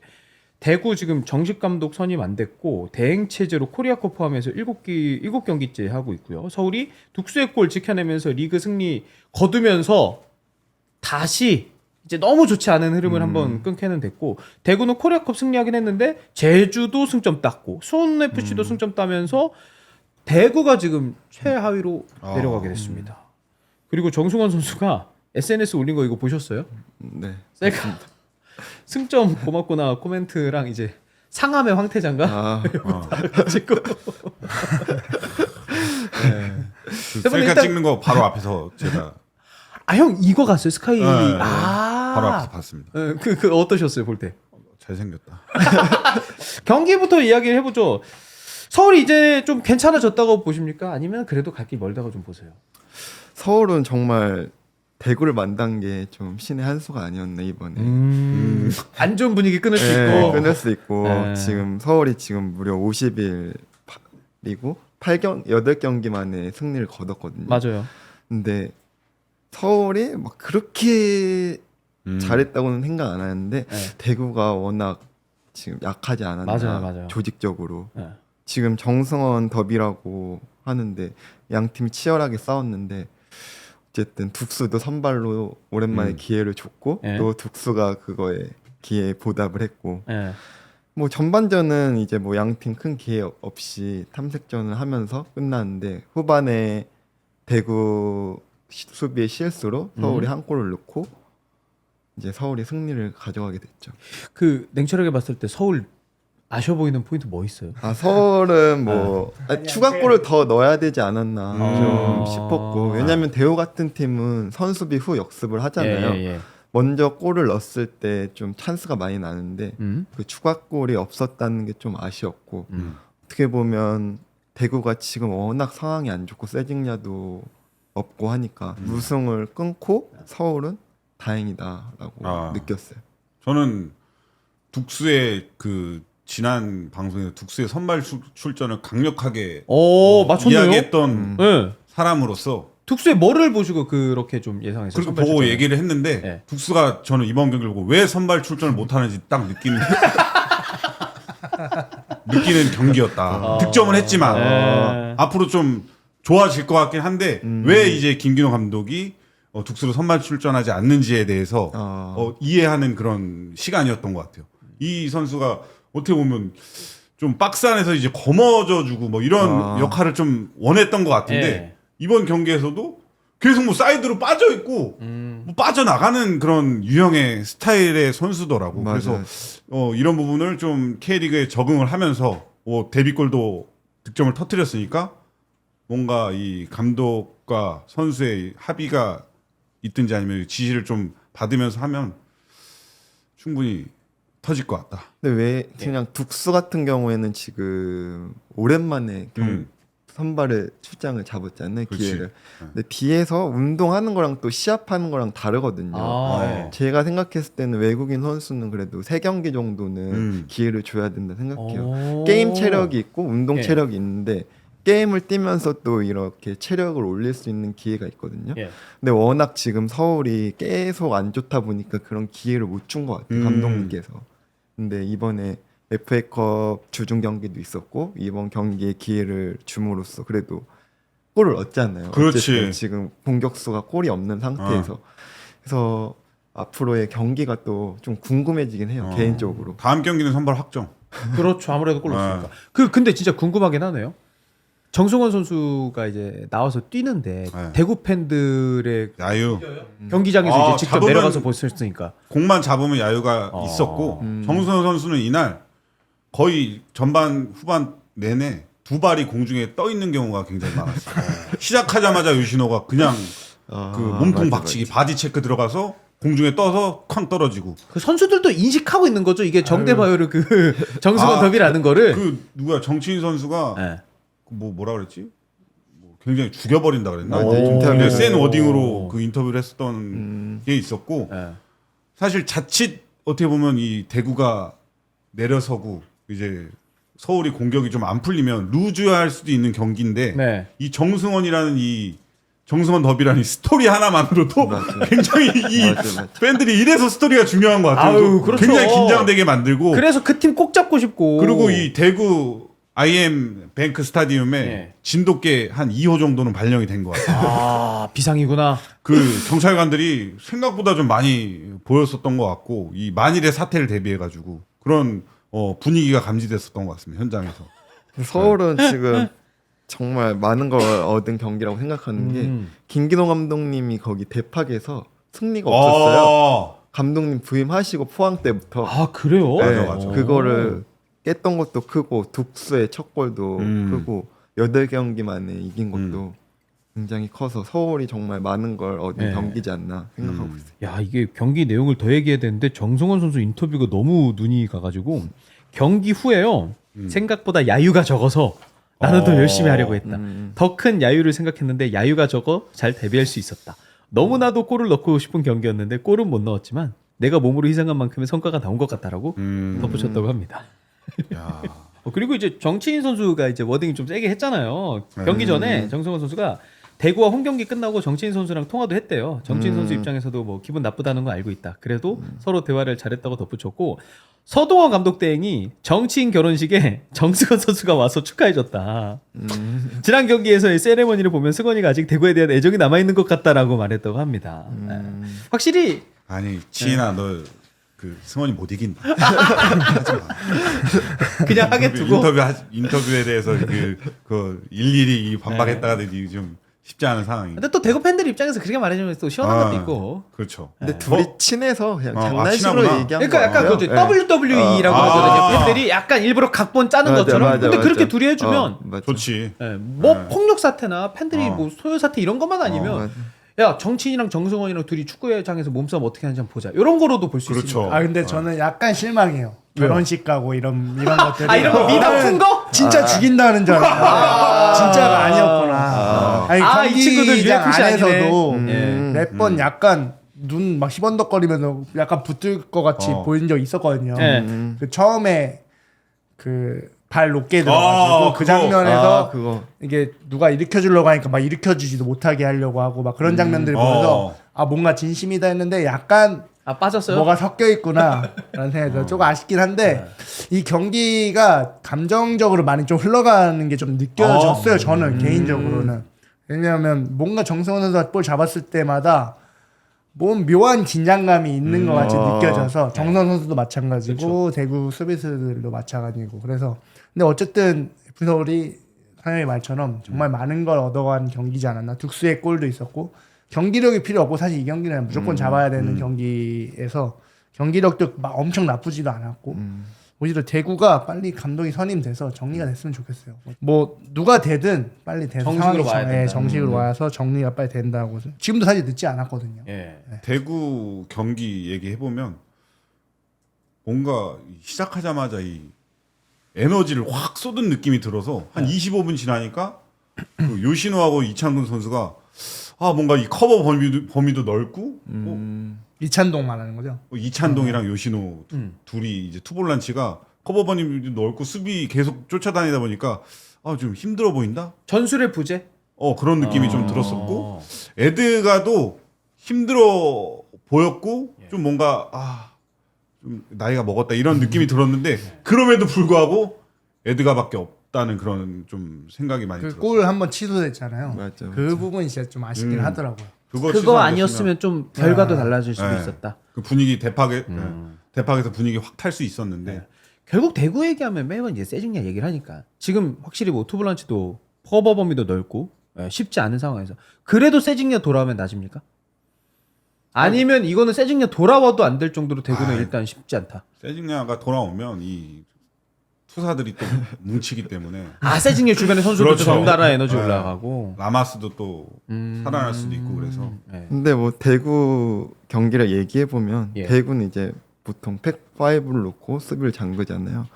대구 지금 정식 감독 선임 안 됐고 대행 체제로 코리아컵 포함해서 7경기째 하고 있고요. 서울이 둑스의 골 지켜내면서 리그 승리 거두면서 다시 이제 너무 좋지 않은 흐름을 한번 끊게는 됐고 대구는 코리아컵 승리하긴 했는데 제주도 승점 땄고 수원 FC도 승점 따면서 대구가 지금 최하위로 내려가게 됐습니다. 그리고 정승원 선수가 SNS 올린 거 이거 보셨어요? 네. 셀카 승점 고맙구나 코멘트랑 이제 상암의 황태자인가? 아, 가지고. 그 세븐은 셀카 일단- 찍는 거 바로 앞에서 제가 아 형 이거 갔어요 스카이. 네, 아 바로 앞에서 봤습니다. 그 어떠셨어요 볼 때? 잘생겼다. 경기부터 이야기를 해보죠. 서울이 이제 좀 괜찮아졌다고 보십니까? 아니면 그래도 갈 길 멀다고 좀 보세요? 서울은 정말 대구를 만난 게 좀 신의 한 수가 아니었네 이번에. 안 좋은 분위기 끊을 수 네, 있고. 끊을 수 있고 네. 지금 서울이 지금 무려 50일이고 8경기 만에 승리를 거뒀거든요. 맞아요. 근데 서울이 막 그렇게 잘했다고는 생각 안 하는데 네. 대구가 워낙 지금 약하지 않았나 맞아요. 조직적으로. 네. 지금 정승원 더비라고 하는데 양 팀이 치열하게 싸웠는데 어쨌든 둑수도 선발로 오랜만에 기회를 줬고 네. 또 둑수가 그거에 기회에 보답을 했고 예. 뭐 전반전은 이제 뭐 양 팀 큰 기회 없이 탐색전을 하면서 끝났는데 후반에 대구 수비의 실수로 서울이 한 골을 넣고 이제 서울이 승리를 가져가게 됐죠. 그 냉철하게 봤을 때 서울 아쉬워 보이는 포인트 뭐 있어요? 아 서울은 뭐 추가골을 더 넣어야 되지 않았나 좀 싶었고 왜냐면 대우 같은 팀은 선수비 후 역습을 하잖아요. 예. 먼저 골을 넣었을 때 좀 찬스가 많이 나는데 그 추가골이 없었다는 게 좀 아쉬웠고 어떻게 보면 대구가 지금 워낙 상황이 안 좋고 세징야도 없고 하니까 무승을 끊고 서울은 다행이다라고 느꼈어요. 저는 둑스의 그 지난 방송에서 둑스의 선발 출전을 강력하게 맞췄네요. 이야기했던 네. 사람으로서 툭수의 뭐를 보시고 그렇게 좀 예상했어요? 그렇게 선발 보고 출전을? 얘기를 했는데 네. 둑스가 저는 이번 경기를 보고 왜 선발 출전을 못하는지 딱 느끼는 경기였다. 득점을 했지만 네. 앞으로 좀 좋아질 것 같긴 한데 왜 이제 김기노 감독이 둑스로 선발 출전하지 않는지에 대해서 이해하는 그런 시간이었던 것 같아요. 이 선수가 어떻게 보면 좀 박스 안에서 이제 거머져주고 뭐 이런 역할을 좀 원했던 것 같은데 네. 이번 경기에서도 계속 뭐 사이드로 빠져 있고 뭐 빠져나가는 그런 유형의 스타일의 선수더라고. 맞아요. 그래서 이런 부분을 좀 K리그에 적응을 하면서 데뷔골도 득점을 터뜨렸으니까 뭔가 이 감독과 선수의 합의가 있든지 아니면 지시를 좀 받으면서 하면 충분히 터질 것 같다. 근데 왜 그냥 둑스 같은 경우에는 지금 오랜만에 선발을 출장을 잡았잖아요. 그렇지. 기회를. 근데 뒤에서 운동하는 거랑 또 시합하는 거랑 다르거든요. 네. 제가 생각했을 때는 외국인 선수는 그래도 3경기 정도는 기회를 줘야 된다 생각해요. 게임 체력이 있고 운동 예. 체력이 있는데 게임을 뛰면서 또 이렇게 체력을 올릴 수 있는 기회가 있거든요. 예. 근데 워낙 지금 서울이 계속 안 좋다 보니까 그런 기회를 못 준 것 같아요. 감독님께서. 근데 이번에 FA컵 주중 경기도 있었고 이번 경기에 기회를 줌으로써 그래도 골을 얻잖아요. 그렇지. 어쨌든 지금 공격수가 골이 없는 상태에서 그래서 앞으로의 경기가 또 좀 궁금해지긴 해요. 개인적으로. 다음 경기는 선발 확정. 그렇죠. 아무래도 골 넣었으니까. 근데 진짜 궁금하긴 하네요. 정승원 선수가 이제 나와서 뛰는데 대구 팬들의 야유. 경기장에서 이제 직접 잡으면- 내려가서 보셨으니까. 공만 잡으면 야유가 있었고 정승원 선수는 이날 거의 전반 후반 내내 두 발이 공중에 떠 있는 경우가 굉장히 많았어요. 시작하자마자 유신호가 그냥 그 몸통 박치기 바디 체크 들어가서 공중에 떠서 쾅 떨어지고. 그 선수들도 인식하고 있는 거죠. 이게 정대바요르 그 정승원 더비라는 거를. 그 누구야 정치인 선수가 네. 뭐라 그랬지? 뭐 굉장히 죽여버린다 그랬나? 맞아, 굉장히 인터뷰를 센 워딩으로 그 인터뷰를 했었던 게 있었고 네. 사실 자칫 어떻게 보면 이 대구가 내려서고 이제 서울이 공격이 좀 안 풀리면 루즈할 수도 있는 경기인데 네. 이 정승원이라는 이 정승원 더비라는 이 스토리 하나만으로도 굉장히 이 맞아. 팬들이 이래서 스토리가 중요한 것 같아요. 아유, 그렇죠. 굉장히 긴장되게 만들고 그래서 그 팀 꼭 잡고 싶고. 그리고 이 대구 IM 뱅크 스타디움에 네. 진돗개 한 2호 정도는 발령이 된 것 같아요. 비상이구나. 그 경찰관들이 생각보다 좀 많이 보였었던 것 같고 이 만일의 사태를 대비해가지고 그런 분위기가 감지됐었던 것 같습니다. 현장에서. 서울은 지금 정말 많은 걸 얻은 경기라고 생각하는 게 김기노 감독님이 거기 대팍에서 승리가 없었어요. 감독님 부임하시고 포항 때부터 아 그래요? 맞아. 그거를 깼던 것도 크고 둑스의 첫 골도 크고 8경기 만에 이긴 것도 굉장히 커서 서울이 정말 많은 걸 얻은 네. 경기지 않나 생각하고 있어요. 야 이게 경기 내용을 더 얘기해야 되는데 정성원 선수 인터뷰가 너무 눈이 가가지고 경기 후에요 생각보다 야유가 적어서 나는 더 열심히 하려고 했다. 더 큰 야유를 생각했는데 야유가 적어 잘 대비할 수 있었다. 너무나도 골을 넣고 싶은 경기였는데 골은 못 넣었지만 내가 몸으로 희생한 만큼의 성과가 나온 것 같다라고 덧붙였다고 합니다. 야. 그리고 이제 정치인 선수가 이제 워딩이 좀 세게 했잖아요. 경기 전에 정성원 선수가 대구와 홈 경기 끝나고 정치인 선수랑 통화도 했대요. 정치인 선수 입장에서도 뭐 기분 나쁘다는 거 알고 있다. 그래도 서로 대화를 잘했다고 덧붙였고 서동원 감독 대행이 정치인 결혼식에 정승원 선수가 와서 축하해줬다. 지난 경기에서의 세레머니를 보면 승원이가 아직 대구에 대한 애정이 남아있는 것 같다라고 말했다고 합니다. 네. 확실히 아니 지인아 너 그 승원이 못 이긴다. 그냥 하게 두고 인터뷰에 대해서 그 일일이 반박했다가더니 좀 쉽지 않은 상황이. 근데 또 대구 팬들 입장에서 그렇게 말해주면 또 시원한 것도 있고. 그렇죠. 근데 둘이 친해서 그냥 장난식으로 친하구나. 얘기한 그러니까 약간 거예요. 그 네. WWE라고 하거든요. 팬들이 약간 일부러 각본 짜는 맞아, 것처럼. 맞아, 근데 맞아. 그렇게 둘이 해주면 맞아. 좋지. 뭐 폭력 사태나 팬들이 뭐 소요 사태 이런 것만 아니면 맞아. 야 정치인이랑 정승원이랑 둘이 축구회장에서 몸싸움 어떻게 하는지 한번 보자. 이런 거로도 볼 수 그렇죠. 있습니다. 아 근데 저는 약간 실망해요. 결혼식 가고 이런 것들이. 아 이런 거 미담 푼 거? 진짜 죽인다는 줄 알았는데 진짜가 아니었구나. 아니 이 친구들 경기장 UFC 아니네. 안에서도 예. 몇 번 약간 눈 막 희번덕거리면서 약간 붙을 것 같이 보인 적 있었거든요. 예. 그 처음에 그 발 높게 들어가지고 그 그거. 장면에서 그거 이게 누가 일으켜 주려고 하니까 막 일으켜 주지도 못하게 하려고 하고 막 그런 장면들을 보면서 아 뭔가 진심이다 했는데 약간 아 빠졌어요? 뭐가 섞여 있구나 라는 생각이 들어요. 조금 아쉽긴 한데 이 경기가 감정적으로 많이 좀 흘러가는 게 좀 느껴졌어요. 저는 개인적으로는. 왜냐하면 뭔가 정성원 선수가 볼 잡았을 때마다 뭔 묘한 긴장감이 있는 것 같이 느껴져서 정선 선수도 마찬가지고 대구 수비수들도 마찬가지고 그래서 근데 어쨌든 F서울이 상영의 말처럼 정말 많은 걸 얻어간 경기지 않았나. 둑스의 골도 있었고 경기력이 필요 없고 사실 이 경기는 무조건 잡아야 되는 경기에서 경기력도 막 엄청 나쁘지도 않았고 오히려 대구가 빨리 감독이 선임돼서 정리가 됐으면 좋겠어요. 뭐 누가 되든 빨리 돼서 정식으로 상황이 와야 된다. 정식으로 와서 정리가 빨리 된다고. 지금도 사실 늦지 않았거든요. 예. 대구 경기 얘기해 보면 뭔가 시작하자마자 이 에너지를 확 쏟은 느낌이 들어서 한 25분 지나니까 그 요시노하고 이창근 선수가 아 뭔가 이 커버 범위도 넓고 이찬동 말하는 거죠. 이찬동이랑 요시노 둘이 이제 투볼란치가 커버 범위도 넓고 수비 계속 쫓아다니다 보니까 아 좀 힘들어 보인다. 전술의 부재? 그런 느낌이 좀 들었었고 에드가도 힘들어 보였고 좀 뭔가 좀 나이가 먹었다 이런 느낌이 들었는데 그럼에도 불구하고 에드가밖에 없다는 그런 좀 생각이 많이 그 들었어요. 골 한번 취소됐잖아요. 맞죠, 그 맞죠. 부분이 진짜 좀 아쉽긴 하더라고요. 그거 취소 안 아니었으면 좀 결과도 달라질 수도 네. 있었다. 그 분위기 대팍에서 분위기 확 탈 수 있었는데 결국 대구 얘기하면 매번 이제 세징야 얘기를 하니까 지금 확실히 뭐 투블란치도 커버 범위도 넓고 쉽지 않은 상황에서 그래도 세징야 돌아오면 낮입니까? 아니면 이거는 세징야 돌아와도 안 될 정도로 대구는 일단 쉽지 않다. 세징야가 돌아오면 이 투사들이 또 뭉치기 때문에 세징야 주변의 선수들도 그렇죠. 덩달아 에너지 네. 올라가고 라마스도 또 살아날 수도 있고 그래서 네. 근데 뭐 대구 경기를 얘기해 보면 예. 대구는 이제 보통 팩5를 놓고 수비를 잠그잖아요.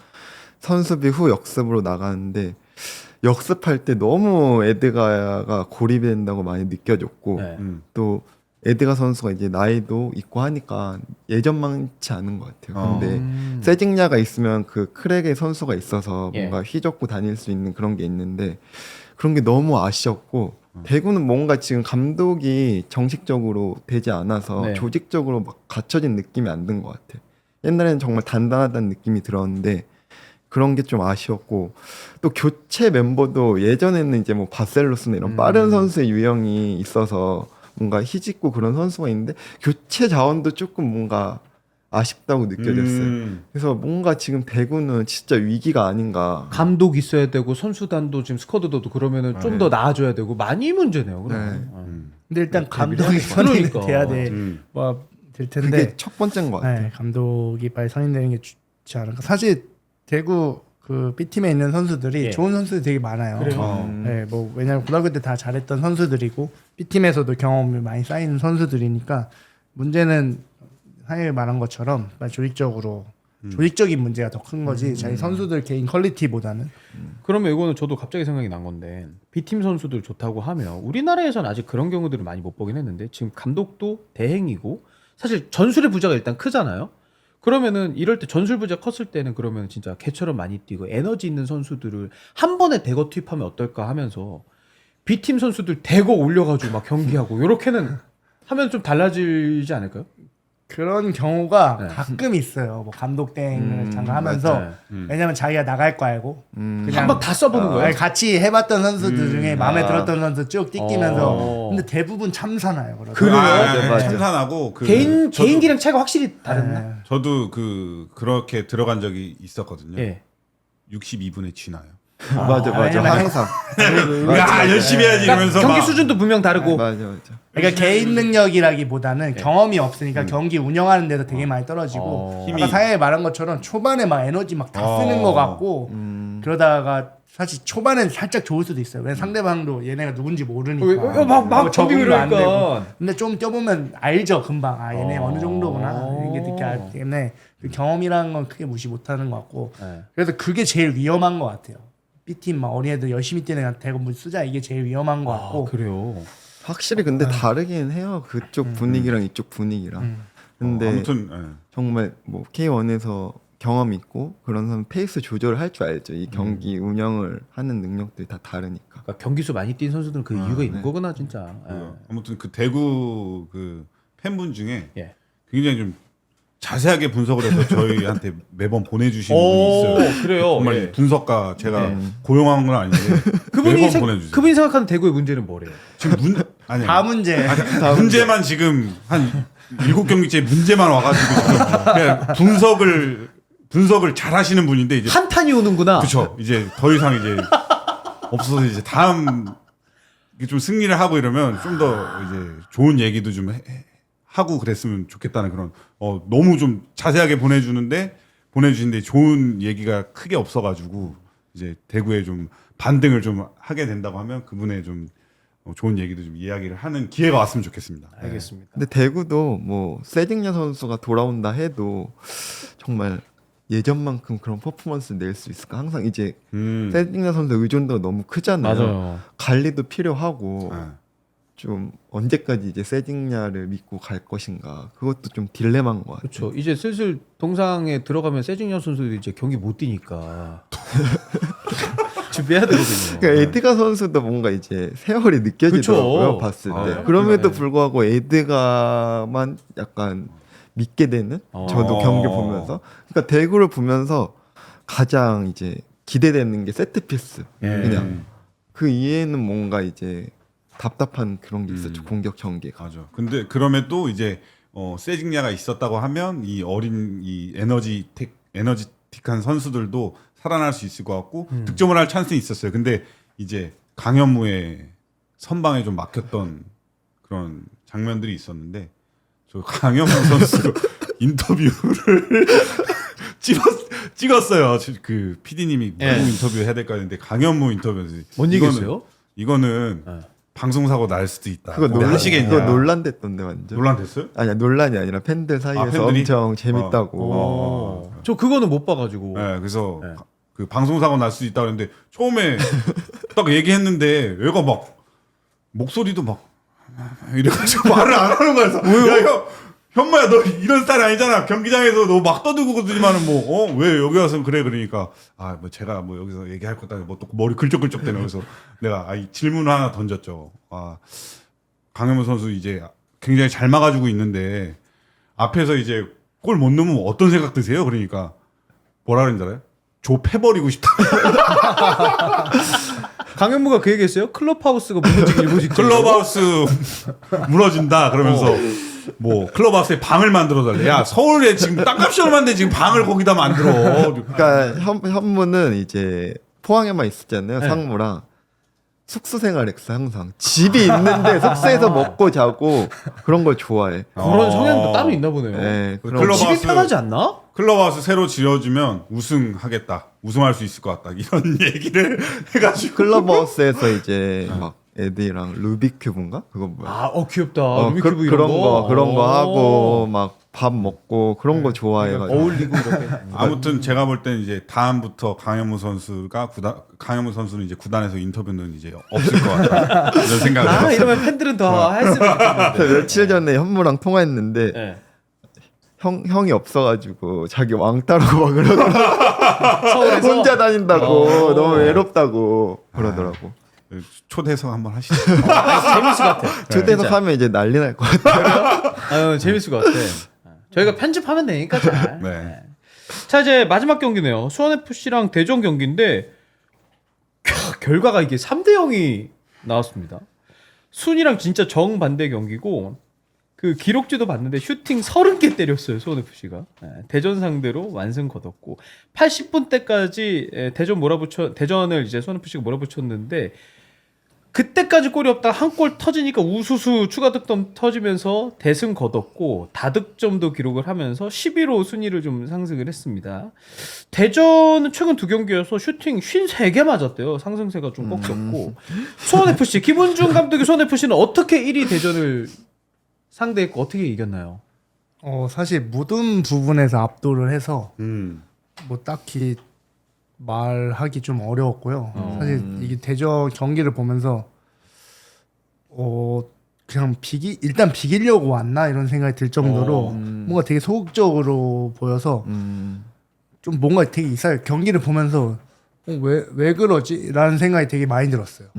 선수비 후 역습으로 나가는데 역습할 때 너무 에드가가 고립이 된다고 많이 느껴졌고 네. 또 에드가 선수가 이제 나이도 있고 하니까 예전만치 않은 것 같아요. 근데 세징야가 있으면 그 크랙의 선수가 있어서 예. 뭔가 휘젓고 다닐 수 있는 그런 게 있는데 그런 게 너무 아쉬웠고 대구는 뭔가 지금 감독이 정식적으로 되지 않아서 네. 조직적으로 막 갖춰진 느낌이 안 든 것 같아. 옛날에는 정말 단단하다는 느낌이 들었는데 그런 게 좀 아쉬웠고 또 교체 멤버도 예전에는 이제 뭐 바셀로스나 이런 빠른 선수의 유형이 있어서 뭔가 희짓고 그런 선수가 있는데 교체 자원도 조금 뭔가 아쉽다고 느껴졌어요. 그래서 뭔가 지금 대구는 진짜 위기가 아닌가. 감독 있어야 되고 선수단도 지금 스쿼드도 그러면은 좀 더 나아져야 되고 많이 문제네요. 그럼. 네. 근데 일단 감독이 선임이 그러니까. 돼야 될 텐데 그게 첫 번째인 것 같아요. 네, 감독이 빨리 선임되는 게 좋지 않을까. 사실 대구 그 B팀에 있는 선수들이 예. 좋은 선수들이 되게 많아요. 그래요? 네, 뭐 왜냐면 고등학교 때 다 잘했던 선수들이고 B팀에서도 경험이 많이 쌓이는 선수들이니까 문제는 상혁이 말한 것처럼 조직적인 문제가 더 큰 거지 자기 선수들 개인 퀄리티보다는. 그러면 이거는 저도 갑자기 생각이 난 건데 B팀 선수들 좋다고 하면 우리나라에서는 아직 그런 경우들을 많이 못 보긴 했는데 지금 감독도 대행이고 사실 전술의 부자가 일단 크잖아요. 그러면은 이럴 때 전술 부자 컸을 때는 그러면 진짜 개처럼 많이 뛰고 에너지 있는 선수들을 한 번에 대거 투입하면 어떨까 하면서 B팀 선수들 대거 올려가지고 막 경기하고 요렇게는 하면 좀 달라지지 않을까요? 그런 경우가 네. 가끔 있어요. 뭐 감독 대행을 잠깐 하면서 맞아요. 왜냐면 자기가 나갈 거 알고 그냥 한 번 다 써보는 거예요? 아니, 같이 해봤던 선수들 중에 마음에 아. 들었던 선수 쭉 띠끼면서 어. 근데 대부분 참사나요. 그래요? 맞아. 참산하고 그 개인기랑 차이가 확실히 다르나? 네. 저도 그렇게 들어간 적이 있었거든요. 예. 62분에 지나요. 맞아. 왜냐면 항상. 야 열심히 해야지 이러면서 경기 막 수준도 분명 다르고 맞아. 그러니까 개인 능력이라기보다는 경험이 없으니까 경기 운영하는 데도 되게 많이 떨어지고 힘이- 아까 사회에 말한 것처럼 초반에 막 에너지 막 다 쓰는 것 같고 그러다가 사실 초반엔 살짝 좋을 수도 있어요. 왜냐면 상대방도 얘네가 누군지 모르니까 막 적응도 적응을 안 되고. 하니까 근데 좀 뛰어보면 알죠 금방 얘네 어느 정도구나 이런 게 느끼 알기 때문에 그 경험이라는 건 크게 무시 못하는 것 같고 네. 그래서 그게 제일 위험한 것 같아요. B팀 막 어린애들 열심히 뛰는 애한테 대고 뭐 쓰자 이게 제일 위험한 것 같고 그래요. 확실히 근데 다르긴 해요. 그쪽 분위기랑 이쪽 분위기랑. 근데 아무튼 예. 정말 뭐 K1에서 경험 있고 그런 사람 페이스 조절을 할 줄 알죠. 이 경기 운영을 하는 능력들이 다 다르니까. 그러니까 경기수 많이 뛴 선수들은 그 이유가 있는 네. 거구나 진짜. 아무튼 그 대구 그 팬분 중에 예. 굉장히 좀 자세하게 분석을 해서 저희한테 매번 보내주시는 분이 있어요. 그래요. 정말 예. 분석가 제가 고용한 건 아닌데 매번 보내주세요. 그분이 생각하는 대구의 문제는 뭐래요? 지금 아니 다 문제. 문제만 지금 한 7경기째 문제만 와가지고 지금 그냥 분석을 잘 하시는 분인데 이제 한탄이 오는구나. 그쵸 이제 더 이상 이제 없어서 이제 다음 이게 좀 승리를 하고 이러면 좀 더 이제 좋은 얘기도 좀 하고 그랬으면 좋겠다는 그런 너무 좀 자세하게 보내주시는데 좋은 얘기가 크게 없어가지고 이제 대구에 좀 반등을 좀 하게 된다고 하면 그분의 좀 좋은 얘기도 좀 이야기를 하는 기회가 왔으면 좋겠습니다. 알겠습니다. 근데 대구도 뭐 세징야 선수가 돌아온다 해도 정말 예전만큼 그런 퍼포먼스를 낼 수 있을까? 항상 이제 세징야 선수 의존도가 너무 크잖아요. 맞아요. 관리도 필요하고 네. 좀 언제까지 이제 세징야를 믿고 갈 것인가? 그것도 좀 딜레마인 것 같아요. 그렇죠. 이제 슬슬 동상에 들어가면 세징야 선수들이 이제 경기 못 뛰니까 준비해야 되거든요. 그러니까 에드가 선수도 뭔가 이제 세월이 느껴지더라고요. 그쵸. 봤을 때. 아, 그럼에도 네. 불구하고 에드가만 약간 믿게 되는 저도 경기 보면서. 그러니까 대구를 보면서 가장 이제 기대되는 게 세트 피스. 예. 그냥 그 이해는 뭔가 이제 답답한 그런 게 있었죠. 공격 전개가. 맞아. 근데 그럼에도 이제 세징야가 있었다고 하면 이 어린 이 에너지틱한 선수들도 살아날 수 있을 것 같고 득점을 할 찬스는 있었어요. 근데 이제 강현무의 선방에 좀 막혔던 그런 장면들이 있었는데 저 강현무 선수 인터뷰를 찍었어요. 그 PD님이 누구 예. 인터뷰 해야 될까 했는데 강현무 인터뷰에서 뭔 얘기였어요? 이거는 네. 방송사고 날 수도 있다. 그거 근데 하시겠냐? 그거 논란됐던데 완전. 논란됐어요? 아니야 논란이 아니라 팬들 사이에서 팬들이? 엄청 재밌다고. 저 그거는 못 봐가지고. 네, 그래서 네. 그 방송사고 날 수도 있다 그랬는데 처음에 딱 얘기했는데 얘가 막 목소리도 막 이래가지고 말을 안 하는 거야. 그래서 야, 현마야 너 이런 스타일 아니잖아. 경기장에서 너 막 떠들고 그러지만은 뭐 왜 여기 와서 그래 그러니까 뭐 제가 뭐 여기서 얘기할 것도 아니고 뭐 또 머리 긁적긁적 대네. 그래서 내가 이 질문을 하나 던졌죠. 강현무 선수 이제 굉장히 잘 막아주고 있는데 앞에서 이제 골 못 넣으면 어떤 생각 드세요? 그러니까 뭐라 그랬는지 알아요? 조 패버리고 싶다. 강현무가 그 얘기했어요? 클럽하우스가 무너지기 일보 직전. 클럽하우스 무너진다 그러면서 뭐 클럽하우스에 방을 만들어 달래. 야 서울에 지금 땅값이 얼마인데 지금 방을 거기다 만들어. 그러니까 현무는 이제 포항에만 있었잖아요. 네. 상무랑 숙소 생활했어 항상. 집이 있는데 숙소에서 먹고 자고 그런 걸 좋아해. 그런 성향도 따로 있나 보네요. 네, 그럼 클럽하우스- 집이 편하지 않나? 클럽하우스 새로 지어주면 우승하겠다. 우승할 수 있을 것 같다. 이런 얘기를 해가지고. 클럽하우스에서 이제 막 애들이랑 루빅 큐브인가 그거 뭐야? 아, 귀엽다. 루미큐브 그, 이런 그런 거. 거 그런 거 오. 하고 막 밥 먹고 그런 거 좋아해가지고. 어울리고 이렇게. 아무튼 제가 볼 때는 이제 다음부터 강현무 선수가 강현무 선수는 이제 구단에서 인터뷰는 이제 없을 것 같다. 이런 생각을 아, 해봤어요. 이러면 팬들은 더 했으면 좋겠는데. 그래서 며칠 전에 현무랑 통화했는데 네. 형이 없어가지고 자기 왕따라고 막 그러더라고. 서울에서 혼자 다닌다고 너무 외롭다고 아. 그러더라고. 초대석 한번 하시죠. 재밌을 것 같아. 초대석 진짜. 하면 이제 난리 날 것 같아. 아유, 재밌을 것 같아. 저희가 편집하면 되니까 잘. 네. 자, 이제 마지막 경기네요. 수원FC랑 대전 경기인데 결과가 이게 3대 0이 나왔습니다. 순이랑 진짜 정반대 경기고 그 기록지도 봤는데 슈팅 30개 때렸어요. 수원FC가. 대전 상대로 완승 거뒀고 80분 때까지 대전을 이제 수원FC가 몰아붙였는데 그때까지 골이 없다 한 골 터지니까 우수수 추가 득점 터지면서 대승 거뒀고 다득점도 기록을 하면서 11호 순위를 좀 상승을 했습니다. 대전은 최근 두 경기여서 슈팅 53개 맞았대요. 상승세가 좀 꺾였고 수원FC 김은중 감독의 수원FC는 어떻게 1위 대전을 상대했고 어떻게 이겼나요? 사실 모든 부분에서 압도를 해서 음. 뭐 딱히 말하기 좀 어려웠고요. 사실 이게 대전 경기를 보면서 그냥 일단 비기려고 왔나 이런 생각이 들 정도로 뭔가 되게 소극적으로 보여서 좀 뭔가 되게 이상해요. 경기를 보면서 왜 그러지? 라는 생각이 되게 많이 들었어요.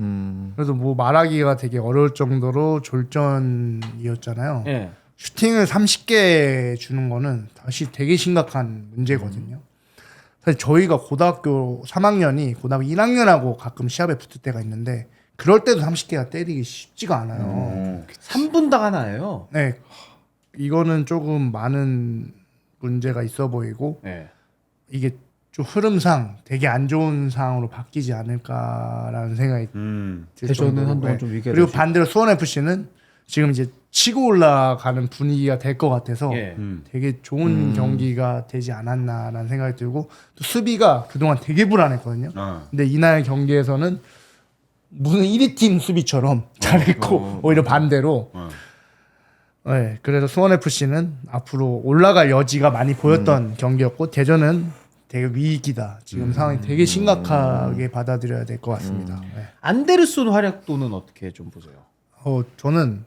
그래서 뭐 말하기가 되게 어려울 정도로 졸전이었잖아요. 예. 슈팅을 30개 주는 거는 다시 되게 심각한 문제거든요. 사실 저희가 고등학교 3학년이 고등학교 1학년하고 가끔 시합에 붙을 때가 있는데 그럴 때도 30개가 때리기 쉽지가 않아요. 3분당 하나예요. 네, 이거는 조금 많은 문제가 있어 보이고 예. 이게 좀 흐름상 되게 안 좋은 상황으로 바뀌지 않을까라는 생각이 들 대전은 정도로. 한동안 좀 위기가 그리고 될 수 반대로 수원FC는 지금 이제 치고 올라가는 분위기가 될 것 같아서 예. 되게 좋은 경기가 되지 않았나라는 생각이 들고 또 수비가 그동안 되게 불안했거든요. 근데 이날 경기에서는 무슨 1위 팀 수비처럼 잘했고 오히려 반대로 네, 그래서 수원FC는 앞으로 올라갈 여지가 많이 보였던 경기였고 대전은 되게 위기다. 지금 상황이 되게 심각하게 받아들여야 될 것 같습니다. 네. 안데르손 활약도는 어떻게 좀 보세요? 저는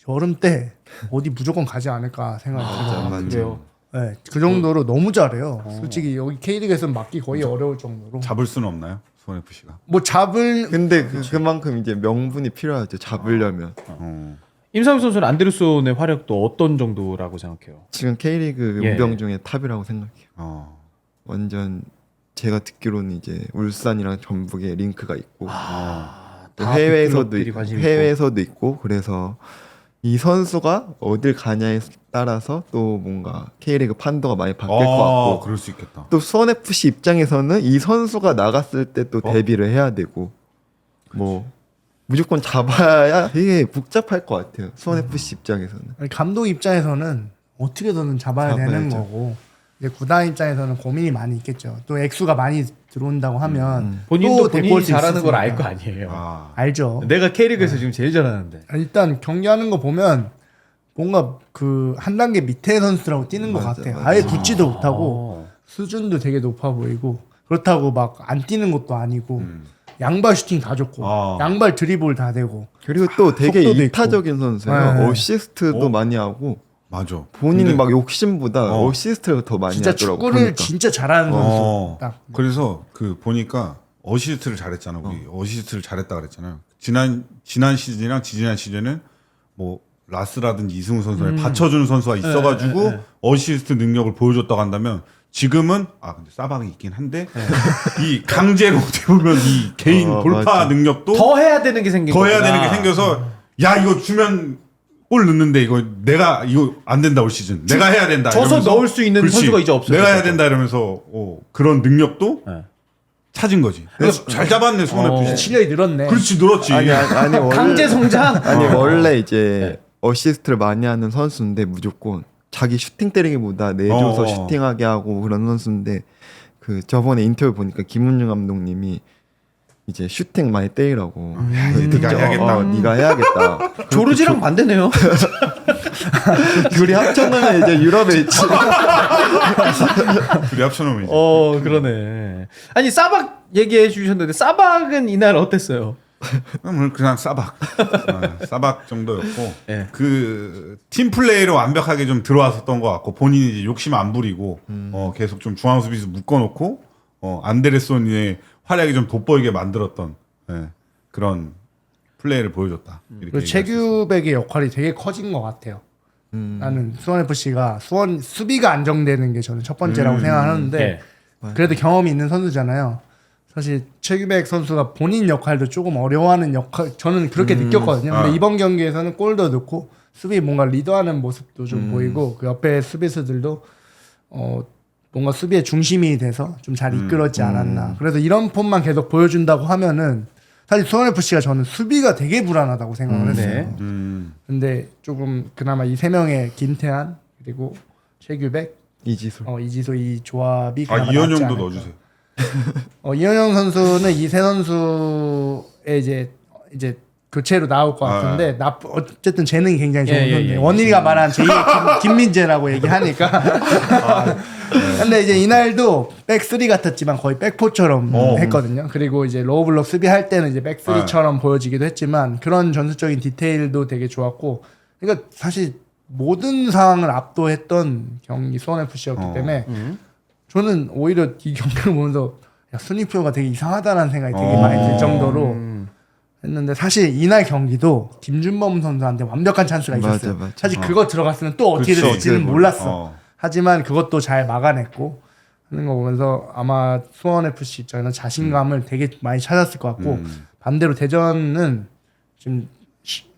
여름 때 어디 무조건 가지 않을까 생각이 들어요. 맞아. 그래요. 네, 그 정도로 너무 잘해요. 솔직히 여기 K리그에서는 맞기 거의 어려울 정도로. 잡을 수는 없나요? 수원 FC가. 뭐 잡을 근데 그만큼 이제 명분이 필요하죠. 잡으려면. 임상욱 선수는 안데르손의 활약도 어떤 정도라고 생각해요? 지금 K리그 예. 용병 중에 탑이라고 생각해요. 완전 제가 듣기로는 이제 울산이랑 전북에 링크가 있고 또 다 해외에서도 빅클럽들이 관심 있고. 해외에서도 있고 그래서 이 선수가 어딜 가냐에 따라서 또 뭔가 K리그 판도가 많이 바뀔 것 같고 그럴 수 있겠다. 또 수원 FC 입장에서는 이 선수가 나갔을 때 또 데뷔를 해야 되고 뭐 무조건 잡아야 되게 복잡할 것 같아요. 수원 FC 입장에서는. 아니, 감독 입장에서는 어떻게든 잡아야 되는 잡아야죠. 거고 이제 구단 입장에서는 고민이 많이 있겠죠. 또 액수가 많이 들어온다고 하면 본인도 또 데리고 본인이 올 수 잘하는 걸 있으니까. 알 거 아니에요. 알죠. 내가 K리그에서 지금 제일 잘하는데. 일단 경기하는 거 보면 뭔가 그 한 단계 밑에 선수들하고 뛰는 것 맞아, 같아요. 맞아. 아예 붙지도 못하고 어. 수준도 되게 높아 보이고 그렇다고 막 안 뛰는 것도 아니고 양발 슈팅 다 좋고 양발 드리블 다 되고 그리고 또 되게 속도도 이타적인 선수예요. 네. 어시스트도 많이 하고 맞아. 본인이 근데- 막 욕심보다 어시스트를 더 많이 진짜 하더라고. 축구를 보니까. 진짜 잘하는 선수 딱. 그래서 그 보니까 어시스트를 잘했잖아. 우리 어시스트를 잘했다 그랬잖아요. 지난 시즌이랑 지지난 시즌은 뭐 라스라든지 이승우 선수를 받쳐주는 선수가 있어가지고 어시스트 능력을 보여줬다고 한다면 지금은 근데 싸박이 있긴 한데 이 강제로 어떻게 보면 이 개인 돌파 맞아. 능력도 더 해야 되는 게 생긴 더 해야 거구나. 되는 게 생겨서 야 이거 주면 골 넣는데 이거 내가 이거 안 된다 올 시즌 내가 해야 된다 줘서 이러면서 넣을 수 있는 그렇지. 선수가 이제 없어요. 내가 해야 된다 이러면서 그런 능력도 네. 찾은 거지. 그래서 잘 잡았네 수원 FC. 실력이 늘었네. 그렇지 늘었지. 아니 원래 강제 성장. 아니 원래 이제 네. 어시스트를 많이 하는 선수인데 무조건 자기 슈팅 때리기보다 내줘서 슈팅하게 하고 그런 선수인데 그 저번에 인터뷰 보니까 김은중 감독님이 이제 슈팅 많이 때리라고 네가 해야겠다. 네가 해야겠다. 조르지랑 반대네요. 둘이 합쳐놓으면 이제 유럽에 있지. 둘이 합쳐놓으면 이제. 그러네. 아니 싸박 얘기해 주셨는데 싸박은 이날 어땠어요? 그냥 싸박. 싸박 정도였고 예. 그 팀 플레이로 완벽하게 좀 들어왔었던 것 같고 본인이 이제 욕심 안 부리고 계속 좀 중앙 수비수 묶어놓고 안데르손의 활약이 좀 돋보이게 만들었던 그런 플레이를 보여줬다. 이렇게 그리고 최규백의 역할이 되게 커진 것 같아요. 나는 수원 FC가 수원 수비가 안정되는 게 저는 첫 번째라고 생각하는데 예. 그래도 경험이 있는 선수잖아요. 사실 최규백 선수가 본인 역할도 조금 어려워하는 역할 저는 그렇게 느꼈거든요. 근데 이번 경기에서는 골도 넣고 수비 뭔가 리더하는 모습도 좀 보이고 그 옆에 수비수들도 뭔가 수비의 중심이 돼서 좀 잘 이끌었지 않았나. 그래서 이런 폼만 계속 보여준다고 하면은 사실 수원 FC가 저는 수비가 되게 불안하다고 생각을 했어요. 근데 조금 그나마 이 세 명의 김태한 그리고 최규백, 이지수. 이지수 이 조합이 그나마 낫지 이현영도 않을까. 넣어주세요. 이현영 선수는 이 세 선수의 이제 교체로 나올 것 같은데 어쨌든 재능이 굉장히 좋은 선수. 원일이가 말한 제2의 김민재라고 얘기하니까. 근데 이제 이날도 백3 같았지만 거의 백4처럼 했거든요. 그리고 이제 로우블록 수비할 때는 이제 백3처럼 보여지기도 했지만 그런 전술적인 디테일도 되게 좋았고. 그러니까 사실 모든 상황을 압도했던 경기 수원 FC였기 때문에 저는 오히려 이 경기를 보면서 순위표가 되게 이상하다는 생각이 되게 많이 들 정도로 했는데 사실 이날 경기도 김준범 선수한테 완벽한 찬스가 있었어요. 맞아. 사실 그거 들어갔으면 또 어떻게 될지는 몰랐어. 하지만 그것도 잘 막아냈고 하는 거 보면서 아마 수원 FC 입장에서 자신감을 되게 많이 찾았을 것 같고 반대로 대전은 지금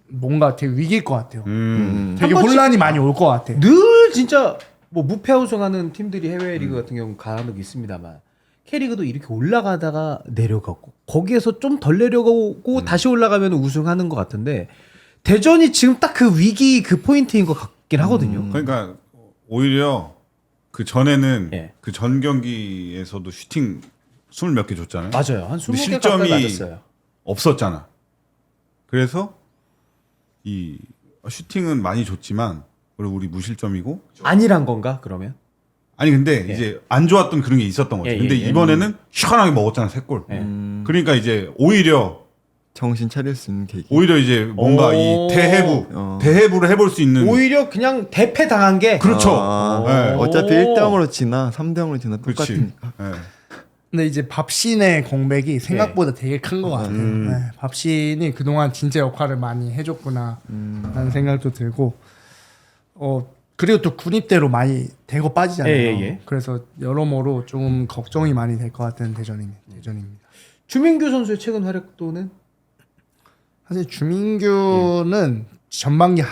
뭔가 되게 위기일 것 같아요. 되게 혼란이 많이 올 것 같아. 늘 진짜 뭐 무패 우승하는 팀들이 해외 리그 같은 경우 간혹 있습니다만 K리그도 이렇게 올라가다가 내려가고 거기에서 좀 덜 내려가고 다시 올라가면 우승하는 것 같은데 대전이 지금 딱 그 위기 그 포인트인 것 같긴 하거든요. 그러니까 오히려 그 전에는 예. 그 전 경기에서도 슈팅 20몇 개 줬잖아요. 맞아요. 한 근데 20개 가까이 실점이 맞았어요. 없었잖아. 그래서 이 슈팅은 많이 줬지만 그리고 우리 무실점이고 아니란 건가 그러면? 아니 근데 이제 안 좋았던 그런 게 있었던 거죠. 근데 이번에는 시원하게 먹었잖아 3골. 그러니까 이제 오히려 정신 차릴 수 있는 계기. 오히려 이제 뭔가 이 대해부를 해볼 수 있는 오히려 그냥 대패 당한 게 그렇죠. 네. 어차피 1대0으로 지나 3대0으로 지나 똑같으니까. 네. 근데 이제 밥신의 공백이 생각보다 되게 큰 것 같아요. 네, 밥신이 그동안 진짜 역할을 많이 해줬구나 하는 생각도 들고 그리고 또 군입대로 많이 되고 빠지잖아요. 그래서 여러모로 조금 걱정이 많이 될 것 같은 대전입니다. 주민규 선수의 최근 활약도는 사실 주민규는 전반기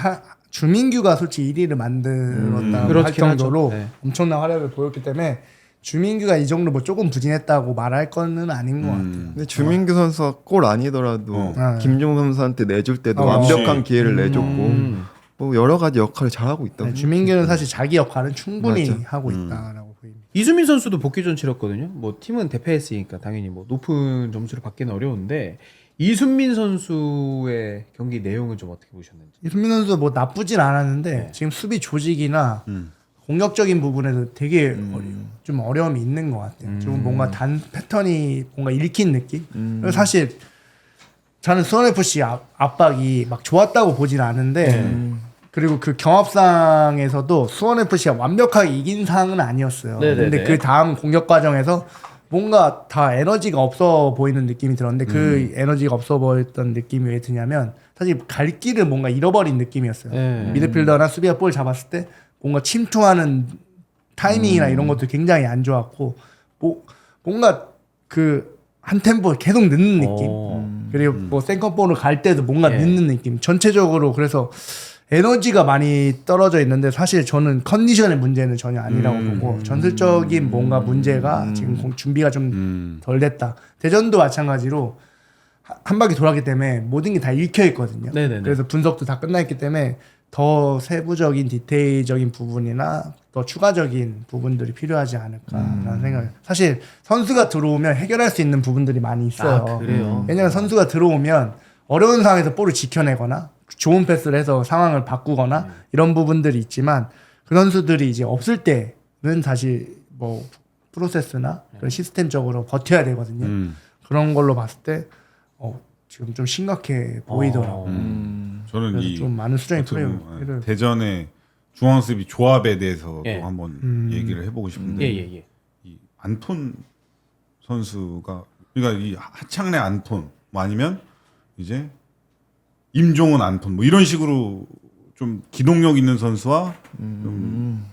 주민규가 솔직히 1위를 만들었다고 할 정도로 엄청난 활약을 보였기 때문에 주민규가 이 정도 뭐 조금 부진했다고 말할 거는 아닌 것 같아요. 근데 주민규 선수가 골 아니더라도 김종우 선수한테 내줄 때도 완벽한 기회를 내줬고 뭐 여러 가지 역할을 잘하고 있다고. 네, 주민규는 사실 자기 역할은 충분히 하고 있다라고 보입니다. 이수민 선수도 복귀전 치렀거든요. 뭐 팀은 대패했으니까 당연히 뭐 높은 점수를 받기는 어려운데 이순민 선수의 경기 내용은 좀 어떻게 보셨는지? 이순민 선수 뭐 나쁘진 않았는데 지금 수비 조직이나 공격적인 부분에서 되게 좀 어려움이 있는 것 같아요. 좀 뭔가 패턴이 뭔가 읽힌 느낌. 그래서 사실 저는 수원 FC 압박이 막 좋았다고 보진 않은데 그리고 그 경합상에서도 수원 FC가 완벽하게 이긴 상은 아니었어요. 근데 그 다음 공격 과정에서 뭔가 다 에너지가 없어 보이는 느낌이 들었는데 그 에너지가 없어 보였던 느낌이 왜 드냐면 사실 갈 길을 뭔가 잃어버린 느낌이었어요. 미드필더나 수비가 볼 잡았을 때 뭔가 침투하는 타이밍이나 이런 것도 굉장히 안 좋았고 뭔가 그 한 템포 계속 늦는 느낌. 그리고 뭐 생커볼을 갈 때도 뭔가 늦는 느낌. 전체적으로 그래서 에너지가 많이 떨어져 있는데 사실 저는 컨디션의 문제는 전혀 아니라고 보고 전술적인 뭔가 문제가 지금 준비가 좀 덜 됐다. 대전도 마찬가지로 한 바퀴 돌았기 때문에 모든 게 다 읽혀 있거든요. 네네네. 그래서 분석도 다 끝나 있기 때문에 더 세부적인 디테일적인 부분이나 더 추가적인 부분들이 필요하지 않을까라는 생각. 사실 선수가 들어오면 해결할 수 있는 부분들이 많이 있어요. 아, 그래요? 왜냐면 선수가 들어오면 어려운 상황에서 볼을 지켜내거나 좋은 패스를 해서 상황을 바꾸거나 이런 부분들이 있지만 그 선수들이 이제 없을 때는 사실 뭐 프로세스나 그런 시스템적으로 버텨야 되거든요. 그런 걸로 봤을 때 지금 좀 심각해 보이더라고요. 저는 그래서 이 좀 많은 수정이 어떻게 필요해요. 보면 대전의 중앙수비 조합에 대해서도 예. 한번 얘기를 해보고 싶은데 예. 이 안톤 선수가 그러니까 이 하창래 안톤 뭐 아니면 이제 임종훈 안톤 뭐 이런 식으로 좀 기동력 있는 선수와 좀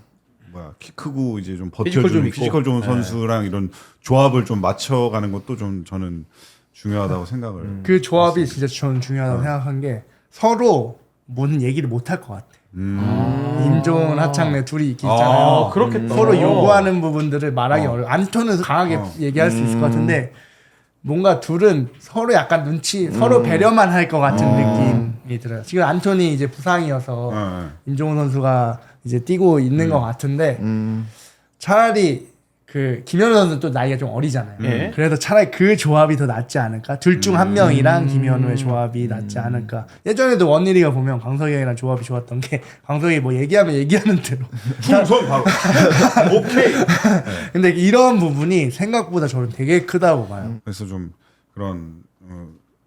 뭐야 키 크고 이제 좀 피지컬 좀 버텨주는 있고. 피지컬 좋은 네. 선수랑 이런 조합을 좀 맞춰가는 것도 좀 저는 중요하다고 생각을. 그 조합이 진짜 저는 중요하다고 생각한 게 서로 뭔 얘기를 못 할 것 같아. 임종훈, 하창래 둘이 있잖아요. 그렇겠다. 서로 요구하는 부분들을 말하기 어려워. 안톤은 강하게 얘기할 수 있을 것 같은데 뭔가 둘은 서로 약간 서로 배려만 할 것 같은 느낌이 들어요. 지금 안톤이 이제 부상이어서 임종훈 선수가 이제 뛰고 있는 것 같은데 차라리 그 김현우 선수는 또 나이가 좀 어리잖아요. 예. 그래서 차라리 그 조합이 더 낫지 않을까? 둘 중 한 명이랑 김현우의 조합이 낫지 않을까? 예전에도 원일이가 보면 광석이 형이랑 조합이 좋았던 게 광석이 뭐 얘기하면 얘기하는 대로. 충성 바로. 오케이. 근데 이런 부분이 생각보다 저는 되게 크다고 봐요. 그래서 좀 그런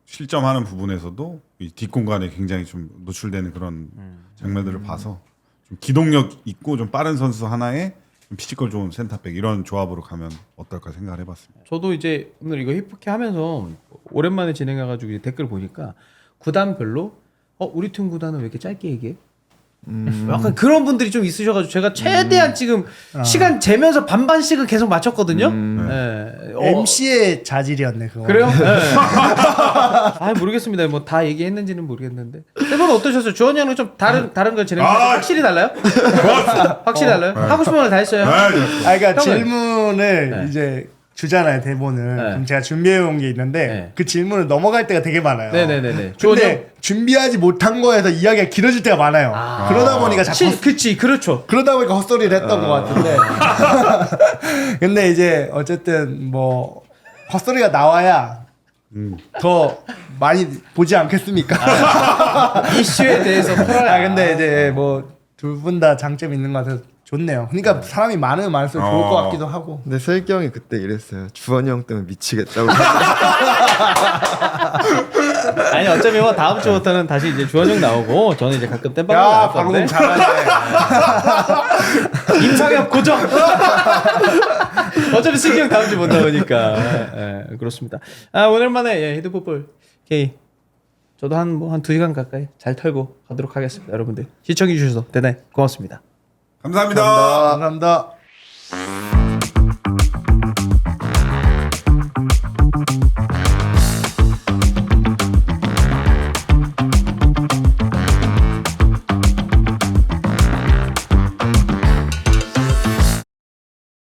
실점하는 부분에서도 이 뒷공간에 굉장히 좀 노출되는 그런 장면들을 봐서 좀 기동력 있고 좀 빠른 선수 하나에 좀 피지컬 좋은 센터백 이런 조합으로 가면 어떨까 생각을 해봤습니다. 저도 이제 오늘 이거 히프케 하면서 오랜만에 진행해가지고 댓글 보니까 구단별로 우리 팀 구단은 왜 이렇게 짧게 얘기해? 약간 그런 분들이 좀 있으셔가지고 제가 최대한 지금 시간 재면서 반반씩은 계속 맞췄거든요. 네. MC의 자질이었네 그거. 그래요? 네. 아 모르겠습니다. 뭐 다 얘기했는지는 모르겠는데. 세 분 어떠셨어요? 주원이 형은 좀 다른 걸 진행해서 확실히 달라요? 확실히 달라요? 하고 싶은 걸 다 했어요. 그러니까 형은? 질문을 이제 주잖아요 대본을. 네. 그럼 제가 준비해 온 게 있는데 네. 그 질문을 넘어갈 때가 되게 많아요. 네네네네. 주원이 형? 근데 준비하지 못한 거에서 이야기가 길어질 때가 많아요. 그러다 보니까 자꾸 그치 그렇죠. 그러다 보니까 헛소리를 했던 것 같은데. 근데 이제 어쨌든 뭐 헛소리가 나와야 더 많이 보지 않겠습니까? 이슈에 대해서 풀어야. 근데 이제 뭐 둘 분 다 장점이 있는 것 같아서 좋네요. 그러니까 사람이 많으면 많을수록 좋을 것 같기도 하고. 근데 슬기 형이 그때 이랬어요. 주원이 형 때문에 미치겠다고. 아니 어차피 뭐 다음 주부터는 다시 이제 주원형 나오고 저는 이제 가끔 땜빵 야 나올 방송 건데 잘하네. 임상엽 고정. 어차피 승기 형 다음 주 못 나오니까. 그렇습니다. 오늘만에 헤드풋볼 K 저도 한 2시간 가까이 잘 털고 가도록 하겠습니다. 여러분들 시청해 주셔서 대단히 고맙습니다. 감사합니다. 감사합니다.